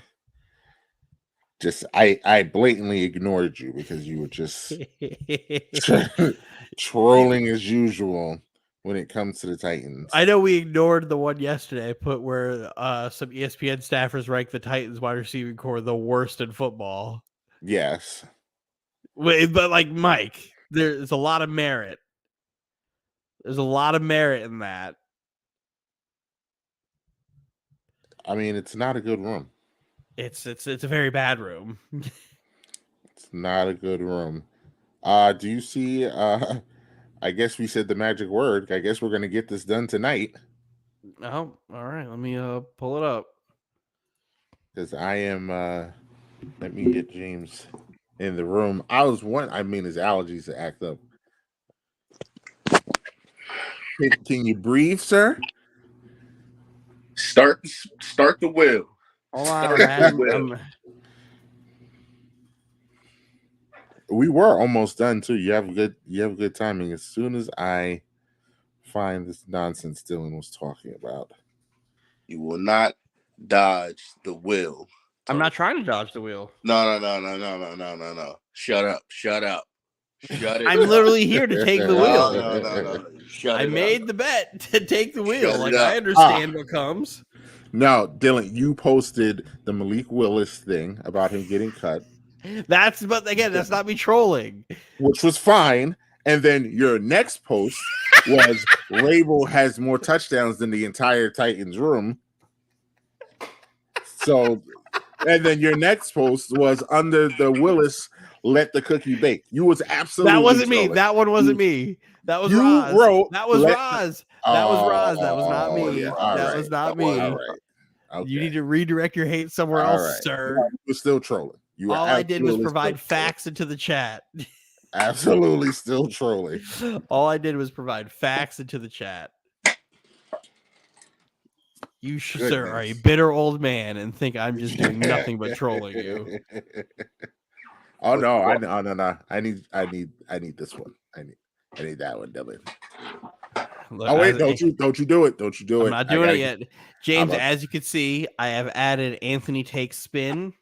A: blatantly ignored you because you were just trolling as usual when it comes to the Titans.
B: I know we ignored the one yesterday I put where some ESPN staffers ranked the Titans wide receiving core the worst in football.
A: Yes.
B: But like Mike, there's a lot of merit. There's a lot of merit in that.
A: I mean, it's not a good room.
B: It's a very bad room.
A: It's not a good room. Do you see I guess we said the magic word. I guess we're gonna get this done tonight.
B: Oh, all right. Let me pull it up.
A: Because I am let me get James in the room. His allergies act up. Can you breathe, sir?
C: Start the wheel.
B: Hold on, man.
A: We were almost done too. You have good timing. As soon as I find this nonsense Dylan was talking about,
C: you will not dodge the wheel.
B: I'm not trying to dodge the wheel.
C: No. Shut up. Shut it.
B: I'm literally here to take the wheel.
C: No.
B: I made the bet to take the wheel. I understand what comes.
A: No, Dylan, you posted the Malik Willis thing about him getting cut.
B: That's not me trolling.
A: Which was fine. And then your next post was Rabel has more touchdowns than the entire Titans room. So, and then your next post was under the Willis, let the cookie bake. You was absolutely
B: That wasn't
A: trolling.
B: me. That one wasn't me. That was Roz. That was Roz. That was Roz. That was not me. That was not me.
A: All right. Okay.
B: You need to redirect your hate somewhere else, sir.
A: You were still trolling.
B: All I did was provide facts into the chat.
A: Absolutely still trolling.
B: All I did was provide facts into the chat. You, sir, are a bitter old man and think I'm just doing nothing but trolling you.
A: Oh no, no. I need this one. I need that one, Dylan.
B: Look,
A: Oh wait, don't you do it. Don't you do
B: I'm
A: it.
B: not doing it yet. James,
A: about-
B: as you can see, I have added Anthony Takes Spin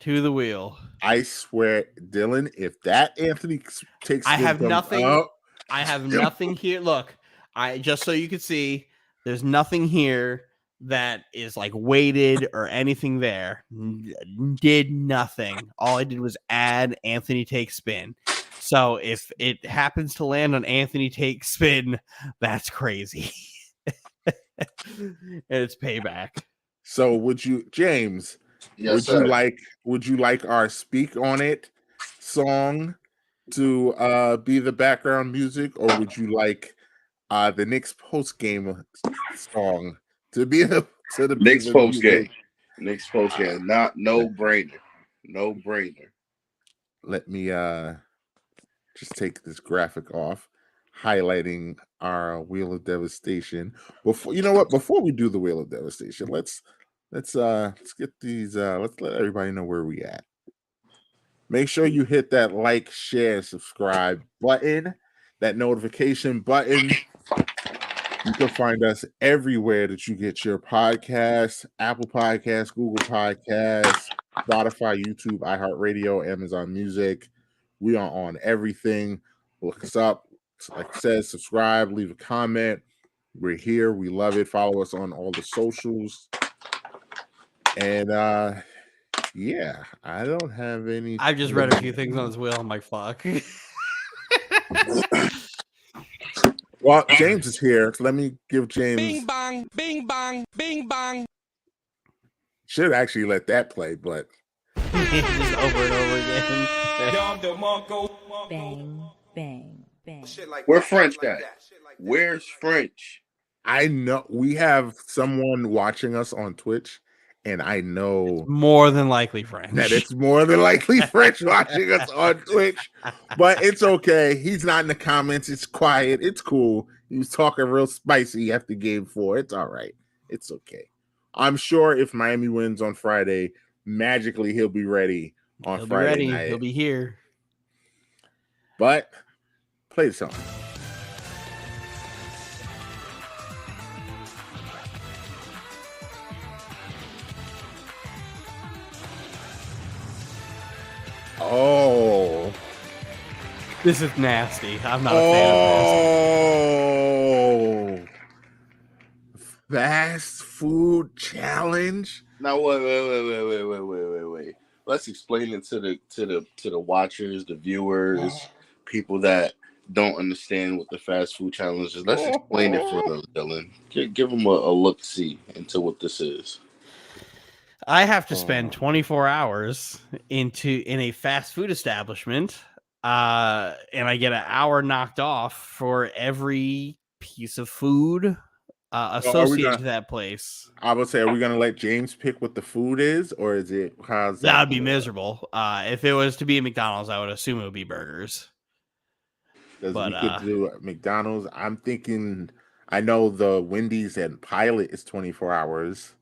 B: to the wheel.
A: I swear, Dylan, if that Anthony Takes
B: I
A: Spin
B: have
A: comes
B: nothing.
A: out,
B: I have nothing here. Look, I just so you can see, there's nothing here that is like weighted or anything there. Did nothing. All I did was add Anthony Takes Spin. So if it happens to land on Anthony Takes Spin, that's crazy. And it's payback.
A: So would you, James?
C: Yes,
A: would you like our "Speak on It" song to be the background music, or would you like the Knicks post game song to be the
C: Knicks post game.
A: music?
C: Knicks post game. Not no brainer. No brainer.
A: Let me just take this graphic off, highlighting our Wheel of Devastation. Before we do the Wheel of Devastation, let's get these. Let's let everybody know where we at. Make sure you hit that like, share, subscribe button, that notification button. You can find us everywhere that you get your podcasts: Apple Podcasts, Google Podcasts, Spotify, YouTube, iHeartRadio, Amazon Music. We are on everything. Look us up. Like I said, subscribe, leave a comment. We're here. We love it. Follow us on all the socials. And yeah, I don't have any.
B: I've just read a few things on his wheel. I'm like, fuck.
A: Well, James is here. So let me give James.
D: Bing bong, bing bong, bing bong.
A: Should actually let that play, but
B: just over and over again.
E: Bang, bang, bang.
C: Where French at? Where's French?
A: I know we have someone watching us on Twitch, and I know
B: More than likely French.
A: that it's more than likely French watching us on Twitch, but it's okay. He's not in the comments. It's quiet. It's cool. He was talking real spicy after game 4. It's all right. It's okay. I'm sure if Miami wins on Friday, magically he'll be ready on Friday night.
B: He'll be here.
A: But play the song. Oh,
B: this is nasty. I'm not a fan of
A: this. Fast food challenge.
C: Now wait. Let's explain it to the watchers, the viewers, people that don't understand what the fast food challenge is. Let's explain it for them, Dylan. Give them a look-see into what this is.
B: I have to spend 24 hours in a fast food establishment, and I get an hour knocked off for every piece of food associated to that place.
A: I would say, are we going to let James pick what the food is, or is it?
B: That would be miserable. If it was to be a McDonald's, I would assume it would be burgers.
A: But we could do McDonald's. I'm thinking. I know the Wendy's and Pilot is 24 hours.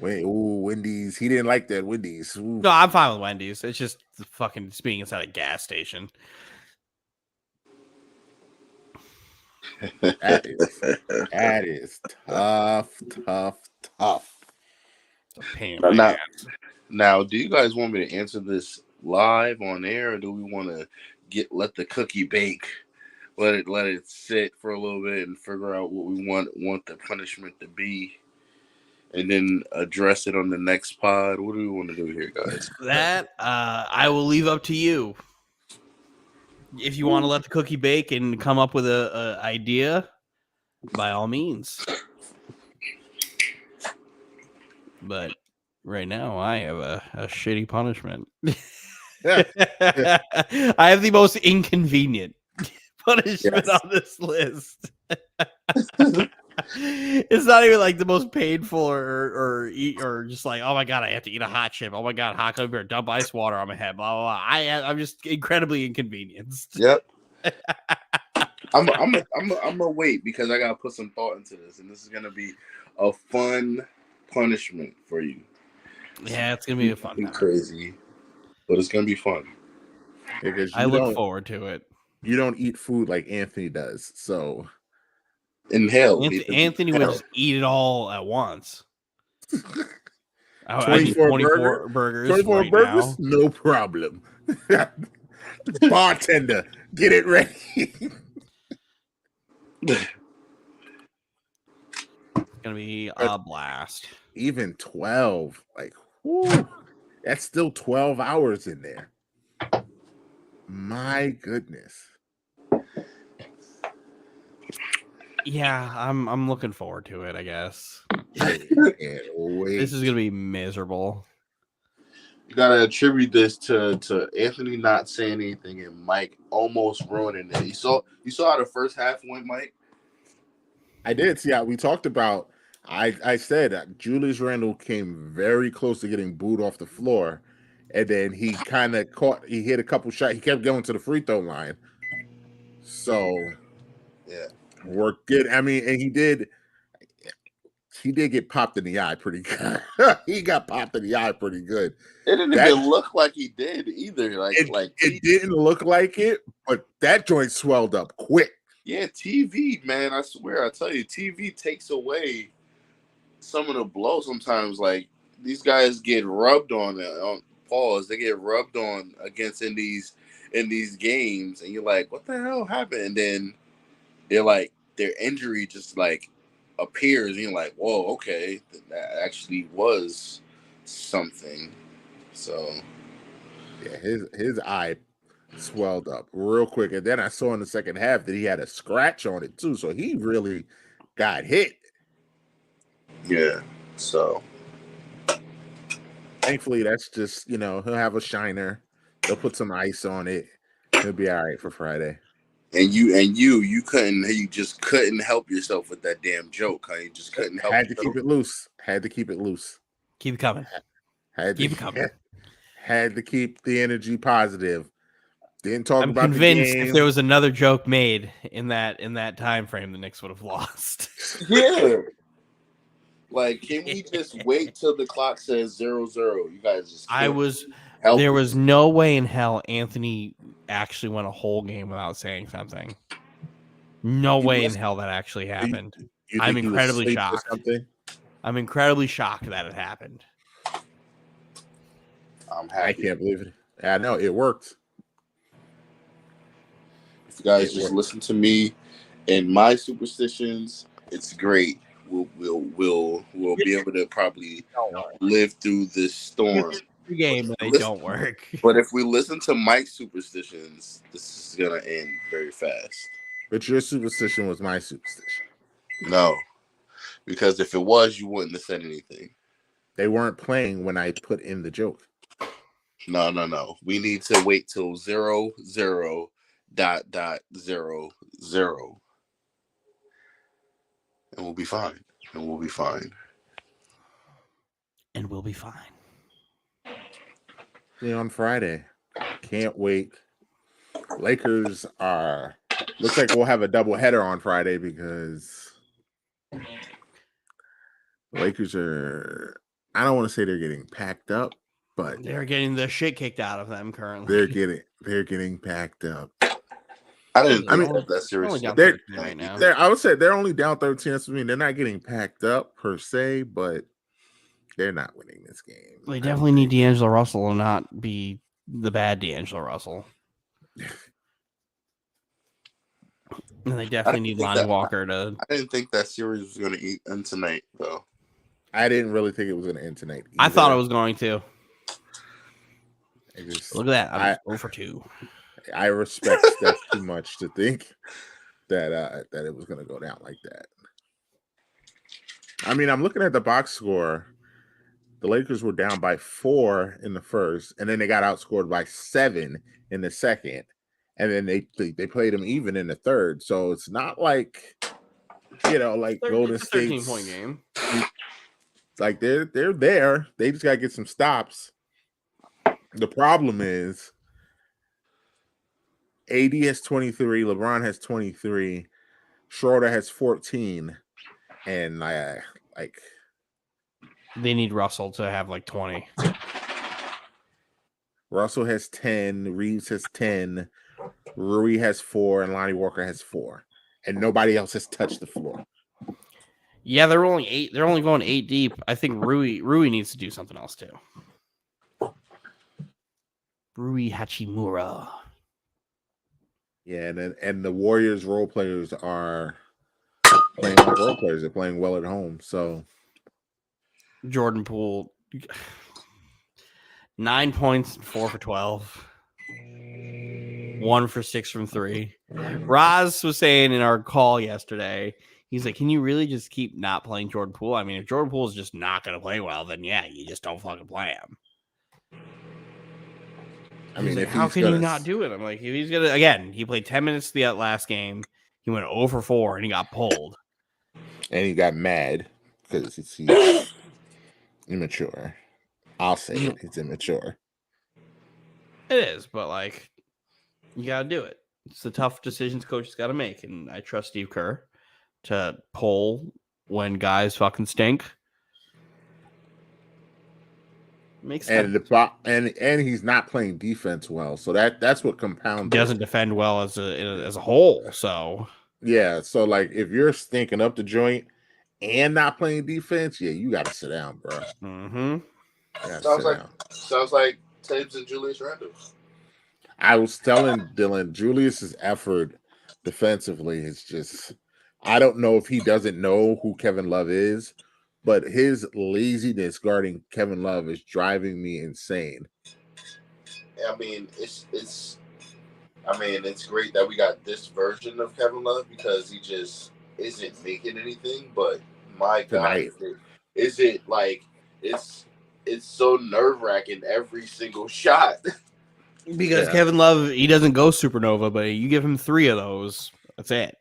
A: Wendy's. He didn't like that Wendy's. Ooh.
B: No, I'm fine with Wendy's. It's just fucking being inside a gas station.
A: That is tough.
C: Now, do you guys want me to answer this live on air, or do we want to let the cookie bake, let it sit for a little bit and figure out what we want the punishment to be, and then address it on the next pod? What do we want to do here, guys?
B: That I will leave up to you. If you want to let the cookie bake and come up with a idea, by all means. But right now, I have a shitty punishment. I have the most inconvenient punishment on this list. It's not even like the most painful or just like, oh my god, I have to eat a hot chip. Oh my god, hot coffee or dump ice water on my head. Blah blah blah. I'm just incredibly inconvenienced.
C: Yep. I'm gonna wait because I gotta put some thought into this, and this is gonna be a fun punishment for you.
B: Yeah, it's gonna be a fun
C: Be
B: time.
C: crazy, but it's gonna be fun.
A: Because
B: I look forward to it.
A: you don't eat food like Anthony does. So
C: Inhale.
B: Anthony would just eat it all at once. I need
A: 24
B: burgers
A: 24
B: right
A: burgers,
B: now.
A: no problem. Bartender, get it ready.
B: It's gonna be a blast.
A: Even 12, like, whew, that's still 12 hours in there. My goodness.
B: Yeah, I'm looking forward to it, I guess.
A: Can't wait.
B: This is gonna be miserable.
C: You gotta attribute this to Anthony not saying anything and Mike almost ruining it. You saw how the first half went, Mike.
A: I did see how we talked about. I said Julius Randle came very close to getting booed off the floor, and then he kind of he hit a couple shots. He kept going to the free throw line. So
C: Yeah,
A: we're good. I mean, and he did get popped in the eye pretty good. He got popped in the eye pretty good.
C: it didn't even look like he did either.
A: It didn't look like it, but that joint swelled up quick.
C: Yeah, TV, man. I swear, I tell you, TV takes away some of the blow sometimes. Like these guys get rubbed on pause. They get rubbed on against in these games, and you're like, what the hell happened? And then they're like, their injury just like appears, and you're like, whoa, okay, that actually was something. So
A: yeah, his eye swelled up real quick, and then I saw in the second half that he had a scratch on it too, so he really got hit.
C: Yeah, so
A: thankfully that's just he'll have a shiner, they'll put some ice on it, he'll be all right for Friday.
C: And you just couldn't help yourself with that damn joke, huh? You just couldn't help.
A: Had to keep it loose.
B: Keep it coming. Keep it coming.
A: Had to keep the energy positive. Didn't talk
B: I'm
A: about
B: convinced
A: the game.
B: if there was another joke made in that time frame, the Knicks would have lost.
C: Yeah. Like, can we just wait till the clock says 0-0? You guys just
B: there was no way in hell Anthony actually went a whole game without saying something. No way in hell that actually happened. I'm incredibly shocked. I'm incredibly shocked that it happened.
C: I'm happy.
A: I can't believe it. I know it worked.
C: If you guys just listen to me and my superstitions, it's great. We'll be able to probably live through this storm.
B: Game, they don't work.
C: But if we listen to Mike's superstitions, this is gonna end very fast.
A: But your superstition was my superstition.
C: No, because if it was, you wouldn't have said anything.
A: They weren't playing when I put in the joke.
C: No. We need to wait till 0-0.00. And we'll be fine.
A: See you on Friday. Can't wait. Lakers looks like we'll have a double header on Friday because the Lakers are, I don't want to say they're getting packed up, but
B: they're getting the shit kicked out of them currently.
A: They're getting packed up.
C: I mean that's serious.
B: Right now.
A: I would say they're only down 13. That's what I mean. They're not getting packed up per se, but they're not winning this game.
B: They definitely need D'Angelo Russell to not be the bad D'Angelo Russell. And they definitely need Lonnie Walker to.
C: I didn't think that series was going to end tonight, though.
A: I didn't really think it was going to end tonight either.
B: I thought it was going to. Look at that. I was 0-for-2.
A: I respect Steph too much to think that it was going to go down like that. I mean, I'm looking at the box score. The Lakers were down by 4 in the first, and then they got outscored by 7 in the second, and then they played them even in the third. So it's not like like Golden State's
B: 13-point game.
A: Like they're there. They just got to get some stops. The problem is AD has 23, LeBron has 23, Schroeder has 14, and
B: They need Russell to have like 20.
A: Russell has 10, Reeves has 10, Rui has 4, and Lonnie Walker has 4. And nobody else has touched the floor.
B: Yeah, they're only 8. They're only going 8 deep. I think Rui needs to do something else too. Rui Hachimura.
A: Yeah, and the Warriors role players are playing like role players. They're playing well at home. So
B: Jordan Poole, 9 points, 4 for 12. 1 for 6 from 3. Roz was saying in our call yesterday, he's like, can you really just keep not playing Jordan Poole? I mean, if Jordan Poole is just not going to play well, then yeah, you just don't fucking play him.
A: I mean,
B: like, how can you not do it? I'm like, if he's gonna, again, he played 10 minutes the last game. He went 0 for 4 and he got pulled.
A: And he got mad because he's immature. I'll say it. It's immature.
B: It is, but like, you got to do it. It's the tough decisions coaches got to make. And I trust Steve Kerr to pull when guys fucking stink. Makes sense.
A: And he's not playing defense well, so that's what compounds.
B: He doesn't defend well as a whole. So
A: yeah, so like if you're stinking up the joint and not playing defense, yeah, you got to sit down, bro.
B: Mm-hmm.
C: Sounds like Tibbs and Julius Randle.
A: I was telling Dylan, Julius's effort defensively is just. I don't know if he doesn't know who Kevin Love is, but his laziness guarding Kevin Love is driving me insane.
C: I mean, it's great that we got this version of Kevin Love because he just isn't making anything. But my God, is it like it's so nerve-wracking every single shot.
B: Because Kevin Love, he doesn't go supernova, but you give him 3 of those, that's it.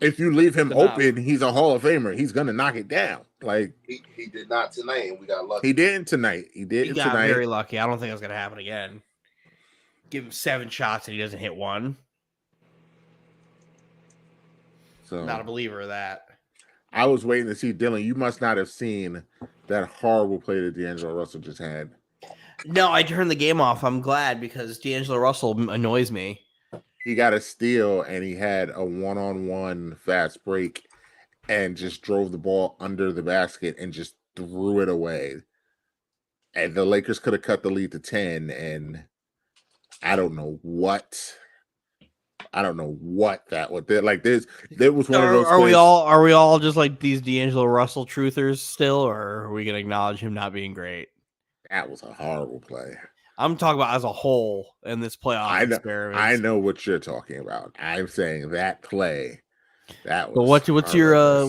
A: If you leave him open, he's a Hall of Famer. He's gonna knock it down. Like
C: he did not tonight, and we got lucky.
A: He didn't tonight. He got
B: very lucky. I don't think it's gonna happen again. Give him 7 shots and he doesn't hit 1.
A: So
B: not a believer of that.
A: I was waiting to see Dylan. You must not have seen that horrible play that D'Angelo Russell just had.
B: No, I turned the game off. I'm glad because D'Angelo Russell annoys me.
A: He got a steal and he had a one-on-one fast break and just drove the ball under the basket and just threw it away. And the Lakers could have cut the lead to 10, and I don't know what that would be. Like there was one of those.
B: Are we all just like these D'Angelo Russell truthers still, or are we gonna acknowledge him not being great?
A: That was a horrible play.
B: I'm talking about as a whole in this playoff experiment.
A: I know what you're talking about. I'm saying that play. That was.
B: But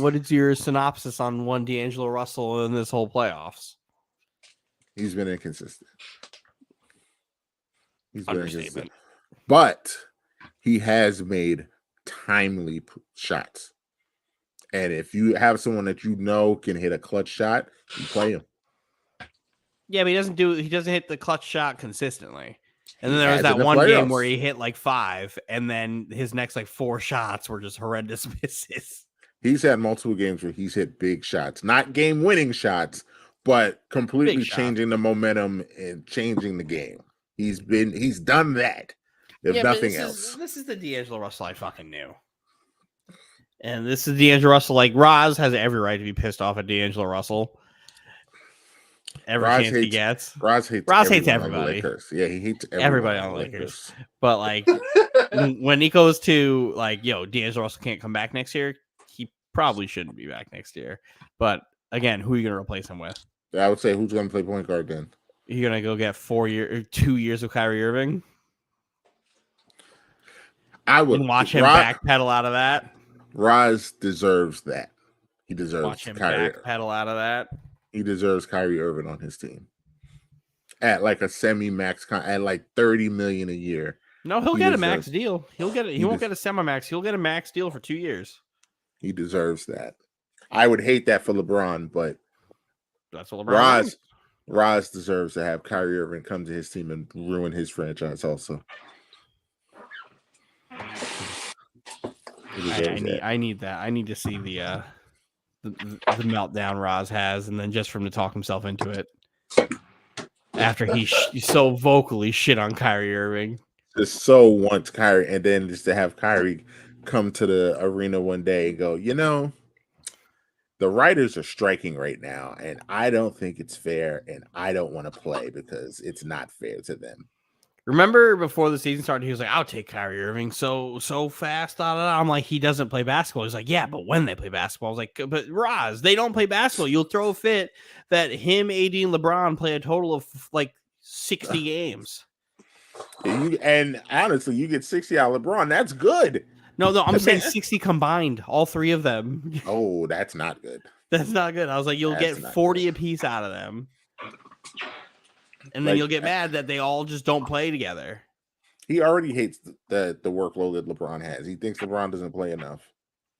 B: what is your synopsis on one D'Angelo Russell in this whole playoffs?
A: He's been inconsistent.
B: Understatement.
A: But he has made timely shots. And if you have someone that you know can hit a clutch shot, you play him.
B: Yeah, but he doesn't hit the clutch shot consistently. And then there was that one game where he hit like 5, and then his next like 4 shots were just horrendous misses.
A: He's had multiple games where he's hit big shots, not game-winning shots, but completely changing the momentum and changing the game. He's done that. If nothing else.
B: This is the D'Angelo Russell I fucking knew. And this is D'Angelo Russell. Like, Roz has every right to be pissed off at D'Angelo Russell. Every chance he gets.
A: Roz hates
B: everybody.
A: Yeah, he hates
B: everybody on the Lakers. But like when he goes to like, D'Angelo Russell can't come back next year, he probably shouldn't be back next year. But again, who are you gonna replace him with?
A: I would say who's gonna play point guard then?
B: You're gonna go get 2 years of Kyrie Irving?
A: I would
B: watch him backpedal out of that.
A: Roz deserves that. He deserves
B: watch him backpedal out of that.
A: He deserves Kyrie Irving on his team at like a semi-max at like $30 million a year.
B: No, he'll get a max deal. He won't get a semi-max. He'll get a max deal for 2 years.
A: He deserves that. I would hate that for LeBron, but
B: that's what LeBron.
A: Roz deserves to have Kyrie Irving come to his team and ruin his franchise also. deserves that.
B: I need that. I need to see the meltdown Roz has, and then just for him to talk himself into it after he so vocally shit on Kyrie Irving.
A: Just so wants Kyrie, and then just to have Kyrie come to the arena one day and go, the writers are striking right now, and I don't think it's fair, and I don't want to play because it's not fair to them.
B: Remember before the season started, he was like, "I'll take Kyrie Irving so fast." I'm like, he doesn't play basketball. He's like, "Yeah, but when they play basketball," I was like, "But Roz, they don't play basketball. You'll throw a fit that him, AD, and LeBron play a total of like 60 games."
A: And honestly, you get 60 out of LeBron. That's good.
B: No, I'm saying 60 combined, all three of them.
A: Oh, that's not good.
B: That's not good. I was like, you'll get 40 apiece out of them. And then you'll get mad that they all just don't play together.
A: He already hates the workload that LeBron has. He thinks LeBron doesn't play enough.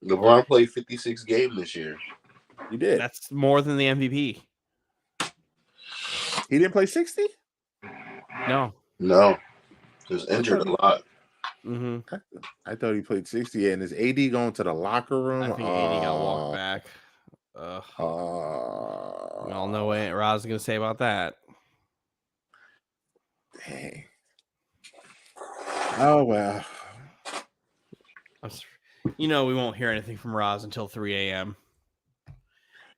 C: LeBron played 56 games this year.
A: He did.
B: That's more than the MVP.
A: He didn't play 60?
B: No.
C: He was injured a lot.
B: Mm-hmm.
A: I thought he played 60, and is AD going to the locker room?
B: I think AD got walked back. We all know what Roz is going to say about that.
A: Dang. Oh, well.
B: We won't hear anything from Roz until 3 a.m.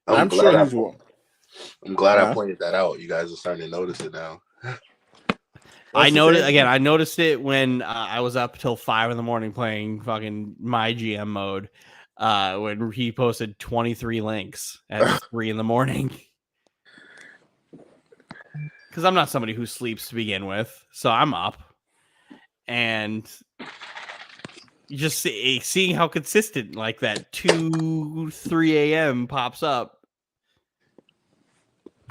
A: I'm sure
C: I'm glad I pointed that out. You guys are starting to notice it now.
B: I noticed it when I was up till 5 a.m. playing fucking my GM mode when he posted 23 links at 3 a.m. Because I'm not somebody who sleeps to begin with, so I'm up, and just seeing how consistent like that 2-3 a.m. pops up.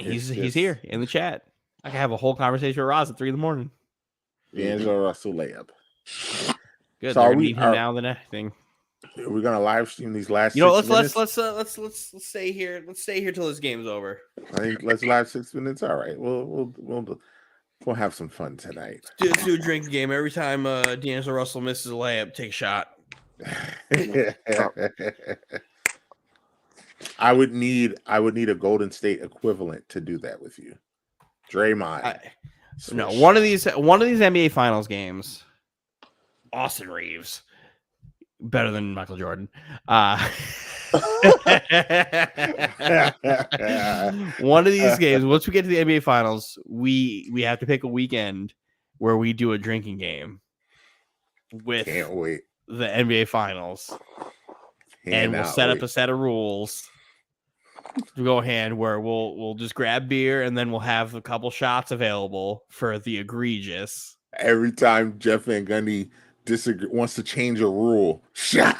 B: He's here in the chat. I can have a whole conversation with Roz at 3 a.m.
A: D'Angelo Russell layup.
B: Good. So we need him now than anything.
A: We're gonna live stream these last. Let's
B: stay here. Let's stay here till this game's over.
A: I think let's live 6 minutes. All right. We'll have some fun tonight.
B: Let's do a drinking game. Every time D'Angelo Russell misses a layup, take a shot.
A: I would need a Golden State equivalent to do that with you. Draymond.
B: No, one of these NBA Finals games, Austin Reeves, better than Michael Jordan. One of these games, once we get to the NBA Finals, we have to pick a weekend where we do a drinking game with the NBA Finals, and we'll set up a set of rules to go hand where we'll just grab beer and then we'll have a couple shots available for the egregious.
A: Every time Jeff Van Gundy wants to change a rule, shot.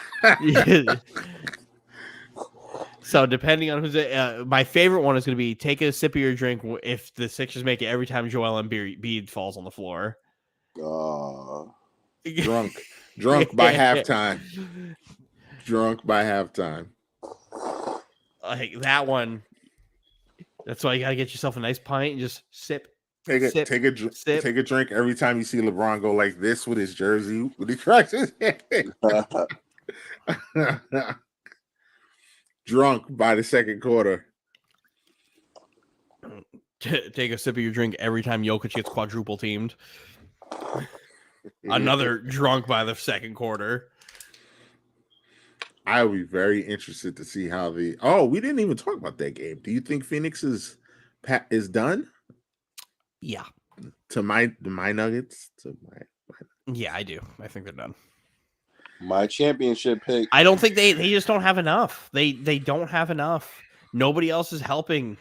B: So depending on who's my favorite one is going to be take a sip of your drink if the Sixers make it every time Joel Embiid falls on the floor.
A: Drunk by halftime. Drunk by halftime.
B: Like that one. That's why you got to get yourself a nice pint and just sip.
A: Take a drink every time you see LeBron go like this with his jersey when he cracks his head. Drunk by the second quarter.
B: Take a sip of your drink every time Jokic gets quadruple teamed. Another drunk by the second quarter.
A: I will be very interested to see how we didn't even talk about that game. Do you think Phoenix is done?
B: Yeah.
A: To my Nuggets?
B: Yeah, I do. I think they're done.
C: My championship pick.
B: I don't think they just don't have enough. They don't have enough. Nobody else is helping.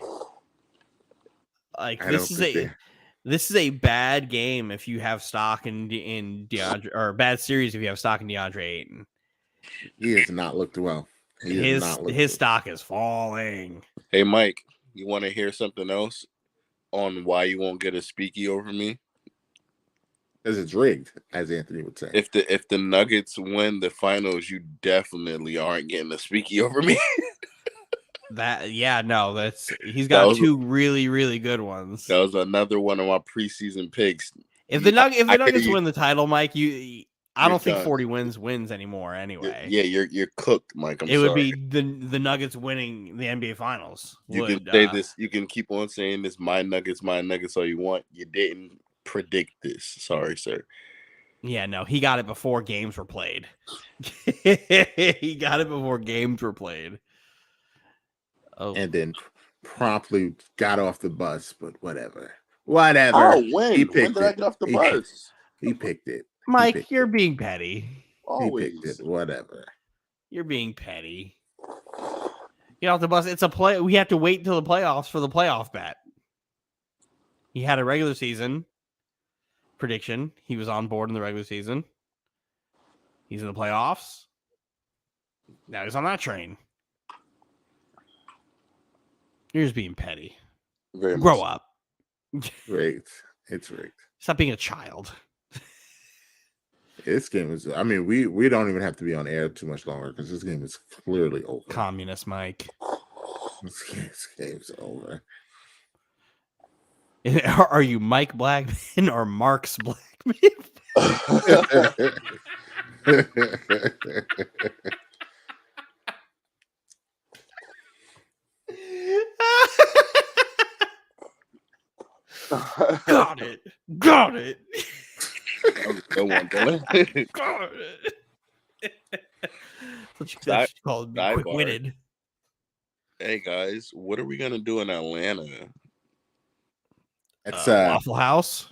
B: Like this is a bad game if you have stock in DeAndre, or a bad series if you have stock in DeAndre Ayton.
A: He has not looked well.
B: His stock is falling.
C: Hey Mike, you want to hear something else on why you won't get a speaky over me?
A: Because it's rigged, as Anthony would say.
C: If the Nuggets win the finals, you definitely aren't getting a speaky over me.
B: He's got two really, really good ones.
C: That was another one of my preseason picks.
B: If the Nuggets win the title, Mike, I don't think
C: done.
B: 40 wins anymore anyway.
C: Yeah, you're cooked, Mike. I'm
B: it would
C: sorry.
B: be the Nuggets winning the NBA Finals.
C: You can say this. You can keep on saying this. My Nuggets all you want. You didn't predict this. Sorry, sir.
B: Yeah, no, he got it before games were played. He got it before games were played. Oh,
A: And then promptly got off the bus, but whatever. Whatever.
C: Oh, when?
A: He
C: When
A: picked
C: did I
A: it.
C: get off the bus?
A: He picked it.
B: Mike, you're being petty.
A: He
C: Always.
A: picked it. Whatever.
B: You're being petty. Get off the bus. It's a play. We have to wait until the playoffs for the playoff bet. He had a regular season prediction. He was on board in the regular season. He's in the playoffs. Now he's on that train. You're just being petty.
C: Very
B: Grow
C: much.
B: up.
A: Rigged. It's rigged.
B: Stop being a child.
A: This game is. I mean, we don't even have to be on air too much longer because this game is clearly over.
B: Communist Mike.
A: This game's over.
B: Are you Mike Blackman or Mark's Blackman? Got it. Got it.
C: That was a good one, Dylan.
B: Got it. That's called
C: Sidebar.
B: quick-witted.
C: Hey guys, what are we gonna do in Atlanta?
A: It's
B: Waffle House.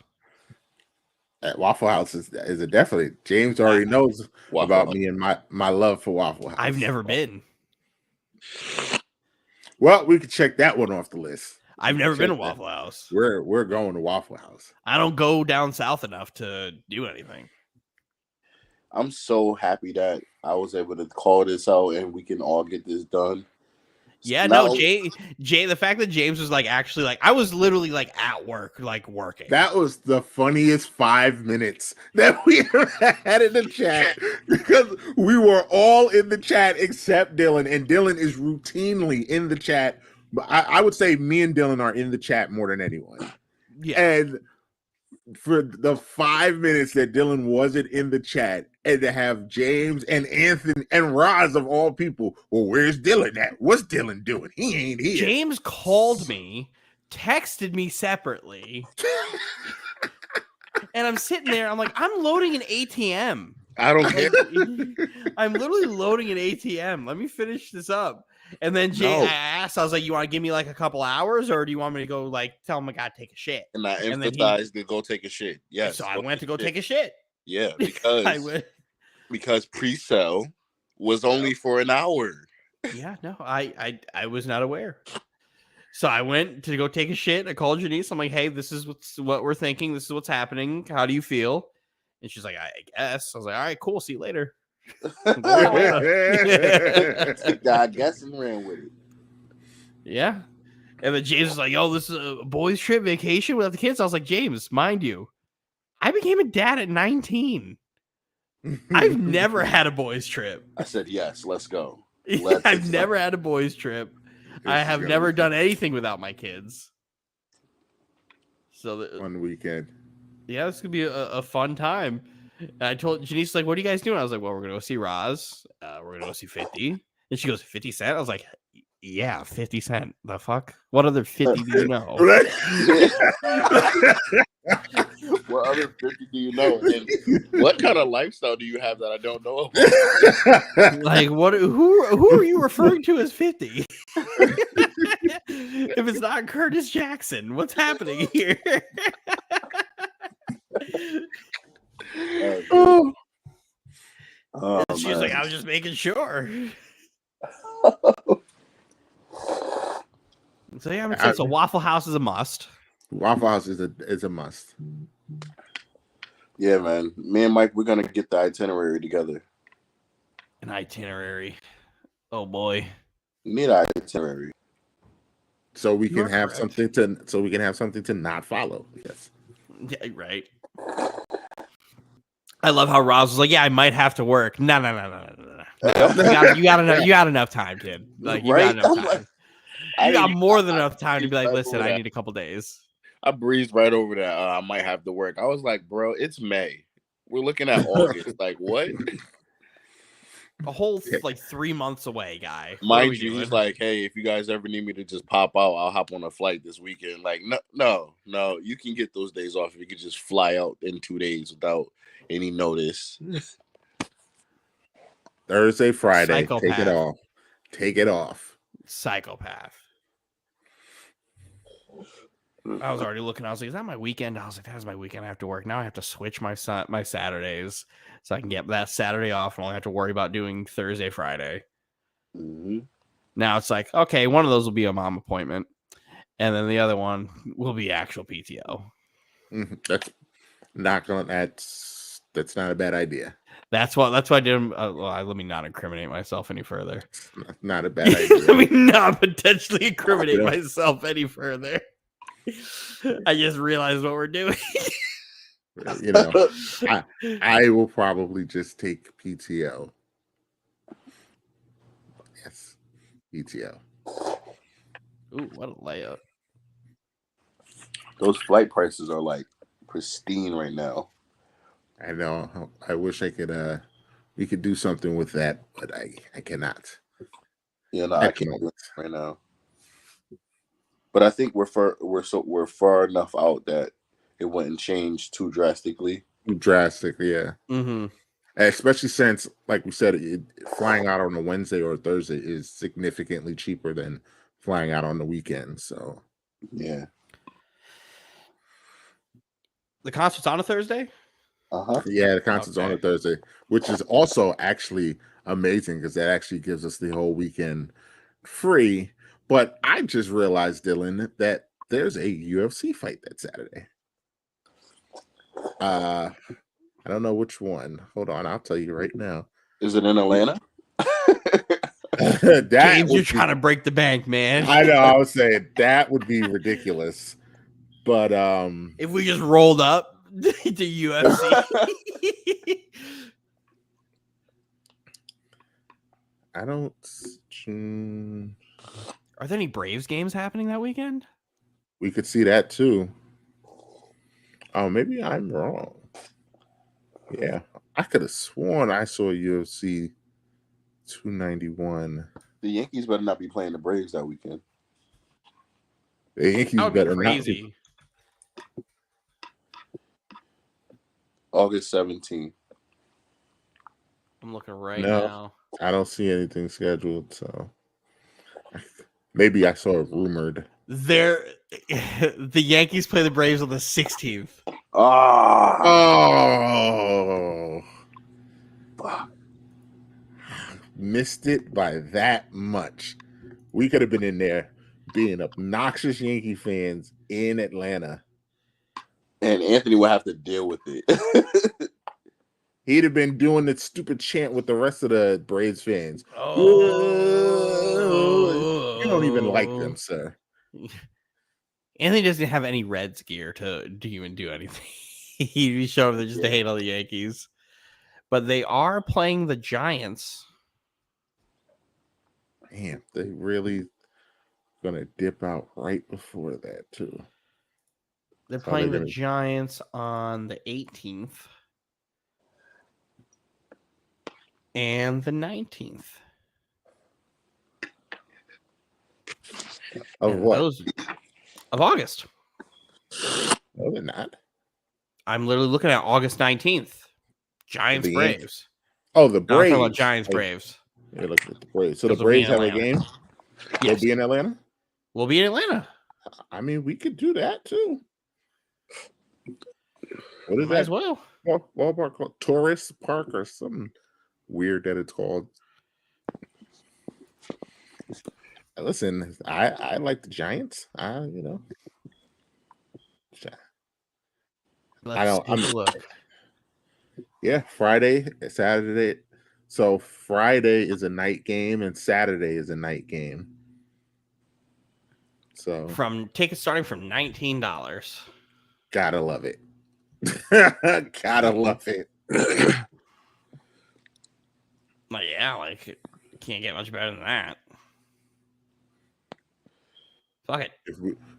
A: Waffle House is a definitely. James already knows
C: Waffle
A: about
C: House.
A: me and my love for Waffle House.
B: I've never been.
A: Well, we could check that one off the list.
B: I've never been to
A: Check that.
B: Waffle House.
A: We're going to Waffle House.
B: I don't go down south enough to do anything.
C: I'm so happy that I was able to call this out and we can all get this done.
B: Yeah,
C: Not
B: no,
C: only-
B: Jay, the fact that James was like actually like I was literally like at work, like working.
A: That was the funniest 5 minutes that we ever had in the chat because we were all in the chat except Dylan, and Dylan is routinely in the chat. But I would say me and Dylan are in the chat more than anyone.
B: Yeah.
A: And for the 5 minutes that Dylan wasn't in the chat, and to have James and Anthony and Roz of all people, well, where's Dylan at? What's Dylan doing? He ain't here.
B: James called me, texted me separately, and I'm sitting there. I'm like, I'm loading an ATM.
C: I don't care.
B: I'm literally loading an ATM. Let me finish this up. And then Jay,
A: No.
B: I asked, I was like, you want to give me like a couple hours, or do you want me to go like tell him I gotta take a shit?
C: And I
B: And then
C: emphasized to go take a shit. Yes.
B: So I went to go take a shit.
C: Yeah,
B: I went.
C: because pre-sale was only for an hour.
B: Yeah, no, I was not aware. So I went to go take a shit. I called Janice. I'm like, hey, this is what we're thinking. This is what's happening. How do you feel? And she's like, I guess. I was like, all right, cool. See you later.
C: I guess and ran with it.
B: Yeah. And then James was like, oh, this is a boys' trip vacation without the kids. I was like, James, mind you, I became a dad at 19. I've never had a boys' trip.
C: I said, yes, let's go.
B: I've never had a boys' trip. I have never done anything without my kids. So
A: One weekend.
B: yeah, this could be a fun time. And I told Janice, like, what are you guys doing? I was like, well, we're going to go see Roz. We're going to go see 50. And she goes, 50 Cent? I was like, yeah, 50 Cent. The fuck? What other 50 do you know?
C: What other 50 do you know? And what kind of lifestyle do you have that I don't know about?
B: Like, what? Who are you referring to as 50? If it's not Curtis Jackson, what's happening here?
C: Oh,
B: She was like, I was just making sure. So yeah, I'm excited. So Waffle House is a must.
A: Waffle House is a must.
C: yeah, man. Me and Mike, we're gonna get the itinerary together.
B: An itinerary. Oh boy.
C: We need an itinerary.
A: So we
B: You're
A: can have
B: correct.
A: something to not follow. Yes.
B: Yeah, right. I love how Roz was like, "Yeah, I might have to work." No. You got enough time, kid. Like you
C: Right?
B: got enough
C: I'm
B: time.
C: like,
B: You got
C: didn't-
B: more than enough time to
C: breezed
B: be like,
C: right
B: "Listen,
C: over
B: I
C: that.
B: need a couple days."
C: I breezed right over that. I might have to work. I was like, bro, it's May. We're looking at August. Like what?
B: A whole like 3 months away, guy. What are
C: Mind
B: we
C: you,
B: doing?
C: he's like, hey, if you guys ever need me to just pop out, I'll hop on a flight this weekend. Like, no. You can get those days off if you could just fly out in 2 days without any notice.
A: Thursday, Friday. Take it
B: Psychopath.
A: off. Take it off.
B: Psychopath. I was already looking. I was like, "Is that my weekend?" I was like, "That's my weekend. I have to work now. I have to switch my Saturdays so I can get that Saturday off, and only have to worry about doing Thursday, Friday."
C: Mm-hmm.
B: Now it's like, okay, one of those will be a mom appointment, and then the other one will be actual PTO.
A: That's not going. That's not a bad idea.
B: That's what I did. Let me not incriminate myself any further.
A: It's not a bad idea.
B: Let me not potentially incriminate myself any further. I just realized what we're doing.
A: You know, I will probably just take PTO. Yes, PTO.
B: Ooh, what a layup!
C: Those flight prices are like pristine right now.
A: I know. I wish I could. We could do something with that, but I cannot.
C: Yeah, no, I can't do it right now. But I think we're far enough out that it wouldn't change too drastically.
A: Drastically, yeah.
B: Mm-hmm.
A: Especially since, like we said, flying out on a Wednesday or a Thursday is significantly cheaper than flying out on the weekend. So,
C: yeah.
B: The concert's on a Thursday?
A: Yeah, the concert's on a Thursday, which is also actually amazing because that actually gives us the whole weekend free. But I just realized, Dylan, that there's a UFC fight that Saturday. I don't know which one. Hold on, I'll tell you right now.
C: Is it in Atlanta?
B: James, you're trying to break the bank, man.
A: I know. I was saying that would be ridiculous. But
B: if we just rolled up to UFC.
A: I don't.
B: Are there any Braves games happening that weekend?
A: We could see that too. Oh, maybe I'm wrong. Yeah, I could have sworn I saw UFC 291.
C: The Yankees better not be playing the Braves that weekend.
A: The Yankees better not be.
C: August 17th.
B: I'm looking right now.
A: I don't see anything scheduled, so maybe I saw it rumored.
B: The Yankees play the Braves on the 16th.
A: Oh, missed it by that much. We could have been in there being obnoxious Yankee fans in Atlanta.
C: And Anthony would have to deal with it.
A: He'd have been doing the stupid chant with the rest of the Braves fans.
B: Oh.
A: You don't even like them, sir.
B: Anthony doesn't have any Reds gear to even do anything. He'd show up there just to hate on the Yankees. But they are playing the Giants.
A: Man, they really gonna dip out right before that too.
B: They're playing the Giants on the 18th and the 19th.
A: Of what?
B: Of August.
A: No, they're not.
B: I'm literally looking at August 19th. Giants Braves.
A: Oh, the Braves.
B: I'm talking about Giants Braves.
A: Yeah, look at the Braves. So the Braves have a game?
B: Yes.
A: They'll be in Atlanta?
B: We'll be in Atlanta.
A: I mean, we could do that too. What is
B: Might
A: that?
B: As well.
A: Ballpark called Tourist Park or something weird that it's called. Listen, I like the Giants.
B: Let's
A: take
B: a look.
A: Yeah, Friday, Saturday. So Friday is a night game and Saturday is a night game. So
B: tickets starting from $19.
A: Gotta love it. Gotta love it.
B: Can't get much better than that. Fuck it.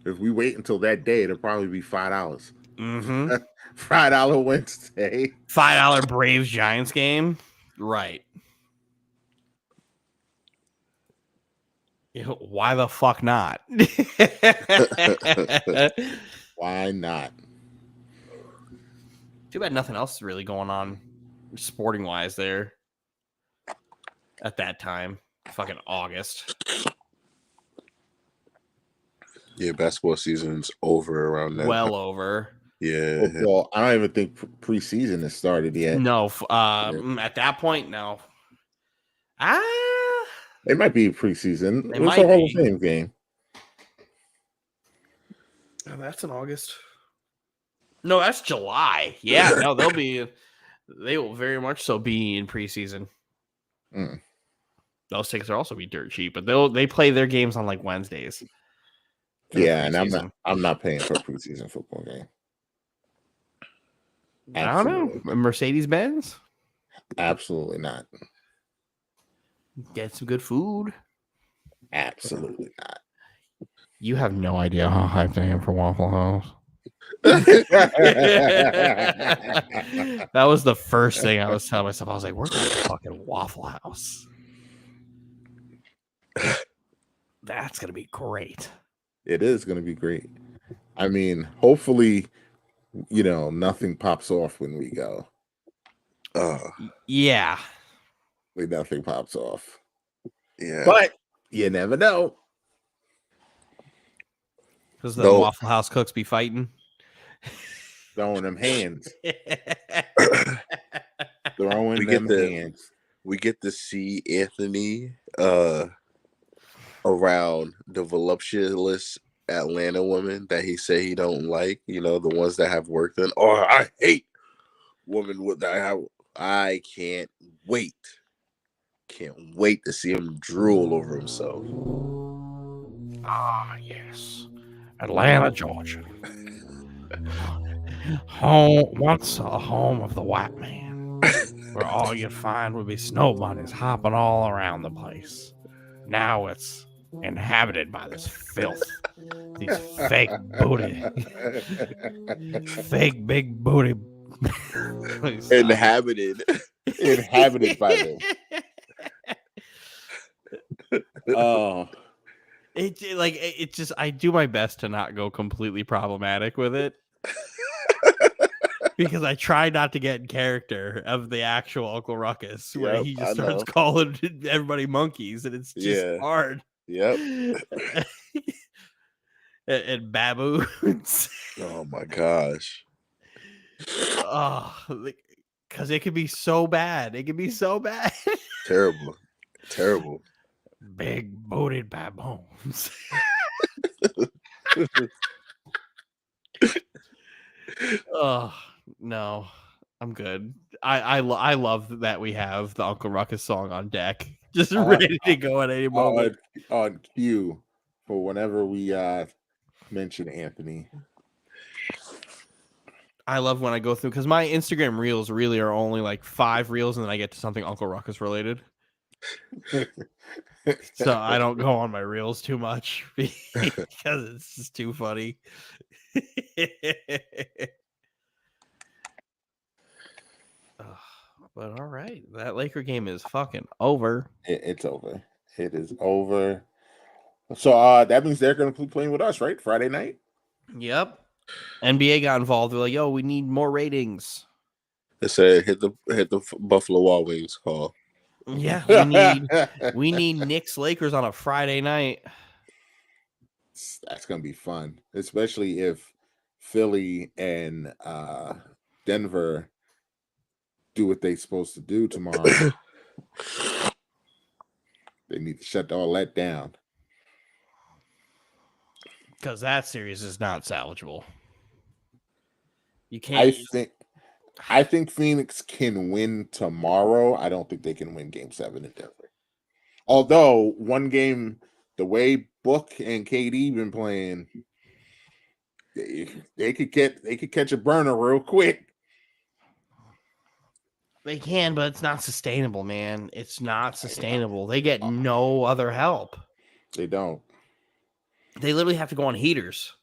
A: If we wait until that day, it'll probably be $5.
B: Mm-hmm.
A: $5 Wednesday.
B: $5 Braves Giants game. Right. Why the fuck not?
A: Why not?
B: Too bad nothing else is really going on sporting wise there at that time. Fucking August.
C: Yeah, basketball season's over around that.
B: Well over.
C: Yeah.
A: Football, I don't even think preseason has started yet.
B: No, at that point, no.
A: It might be preseason.
B: It
A: It's
B: might
A: a Hall
B: be.
A: of Fame game.
B: Oh, that's in August. No, that's July. Yeah, no, they will very much so be in preseason.
A: Mm.
B: Those tickets will also be dirt cheap, but they play their games on like Wednesdays.
A: Yeah, and I'm not paying for a preseason football game.
B: I don't know. Mercedes Benz?
A: Absolutely not.
B: Get some good food.
A: Absolutely not.
B: You have no idea how hyped I am for Waffle House. That was the first thing I was telling myself. I was like, we're going to fucking Waffle House. That's going to be great.
A: It is going to be great. I mean, hopefully, nothing pops off when we go.
B: Yeah.
A: Nothing pops off.
C: Yeah.
A: But you never know.
B: Because the Waffle House cooks be fighting.
A: Throwing them hands. Throwing them hands.
C: We get to see Anthony around the voluptuous Atlanta women that he said he don't like. The ones that have work done. Oh, I hate women with that. I can't wait. Can't wait to see him drool over himself.
B: Ah, yes. Atlanta, Georgia. Once a home of the white man, where all you'd find would be snow bunnies hopping all around the place. Now it's inhabited by this filth. These fake big booty.
C: Inhabited by them.
A: Oh.
B: It just I do my best to not go completely problematic with it. Because I try not to get in character of the actual Uncle Ruckus, where he just starts calling everybody monkeys, and it's just hard.
C: Yep.
B: and baboons.
C: Oh my gosh.
B: Oh, because it could be so bad. It could be so bad.
C: Terrible.
B: Big booted baboons. Oh no, I'm good. I love that we have the Uncle Ruckus song on deck, just ready to go at any moment.
A: On cue for whenever we mention Anthony.
B: I love when I go through, because my Instagram reels really are only like 5 reels, and then I get to something Uncle Ruckus related. So I don't go on my reels too much because it's just too funny. But all right, that Laker game is fucking over.
A: It's over. It is over. So that means they're going to be playing with us, right? Friday night.
B: Yep. NBA got involved. They're like, "Yo, we need more ratings."
C: They said hit the Buffalo Wild Wings call.
B: Yeah, we need Knicks Lakers on a Friday night.
A: That's gonna be fun, especially if Philly and Denver do what they're supposed to do tomorrow. They need to shut all that down.
B: Because that series is not salvageable. You can't.
A: I think Phoenix can win tomorrow. I don't think they can win Game 7 in Denver. Although one game, the way Book and KD been playing, they could catch a burner real quick.
B: They can, but it's not sustainable, man. It's not sustainable. They get no other help.
A: They don't.
B: They literally have to go on heaters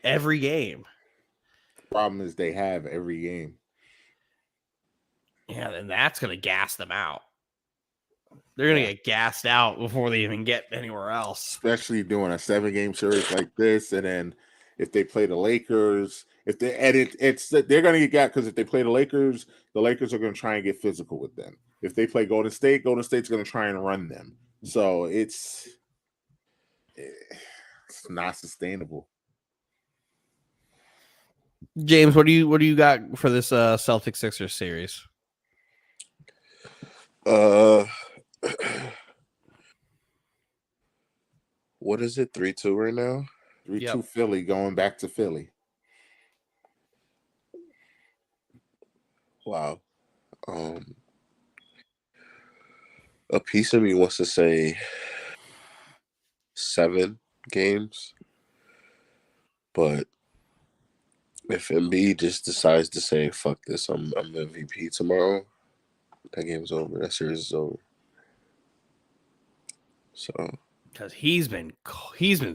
B: every game.
A: problem is they have every game.
B: Yeah, then that's gonna gas them out. They're gonna get gassed out before they even get anywhere else.
A: Especially doing a 7-game series like this, and then if they play the Lakers, if they they're gonna get gassed because if they play the Lakers are gonna try and get physical with them. If they play Golden State's gonna try and run them. So it's not sustainable.
B: James, what do you got for this Celtics Sixers series?
C: What is it? 3-2 right now?
A: 3-2 Philly, going back to Philly.
C: Wow. A piece of me wants to say 7 games, but if Embiid just decides to say "fuck this," I'm MVP tomorrow, that game's over. That series is over. So
B: because he's been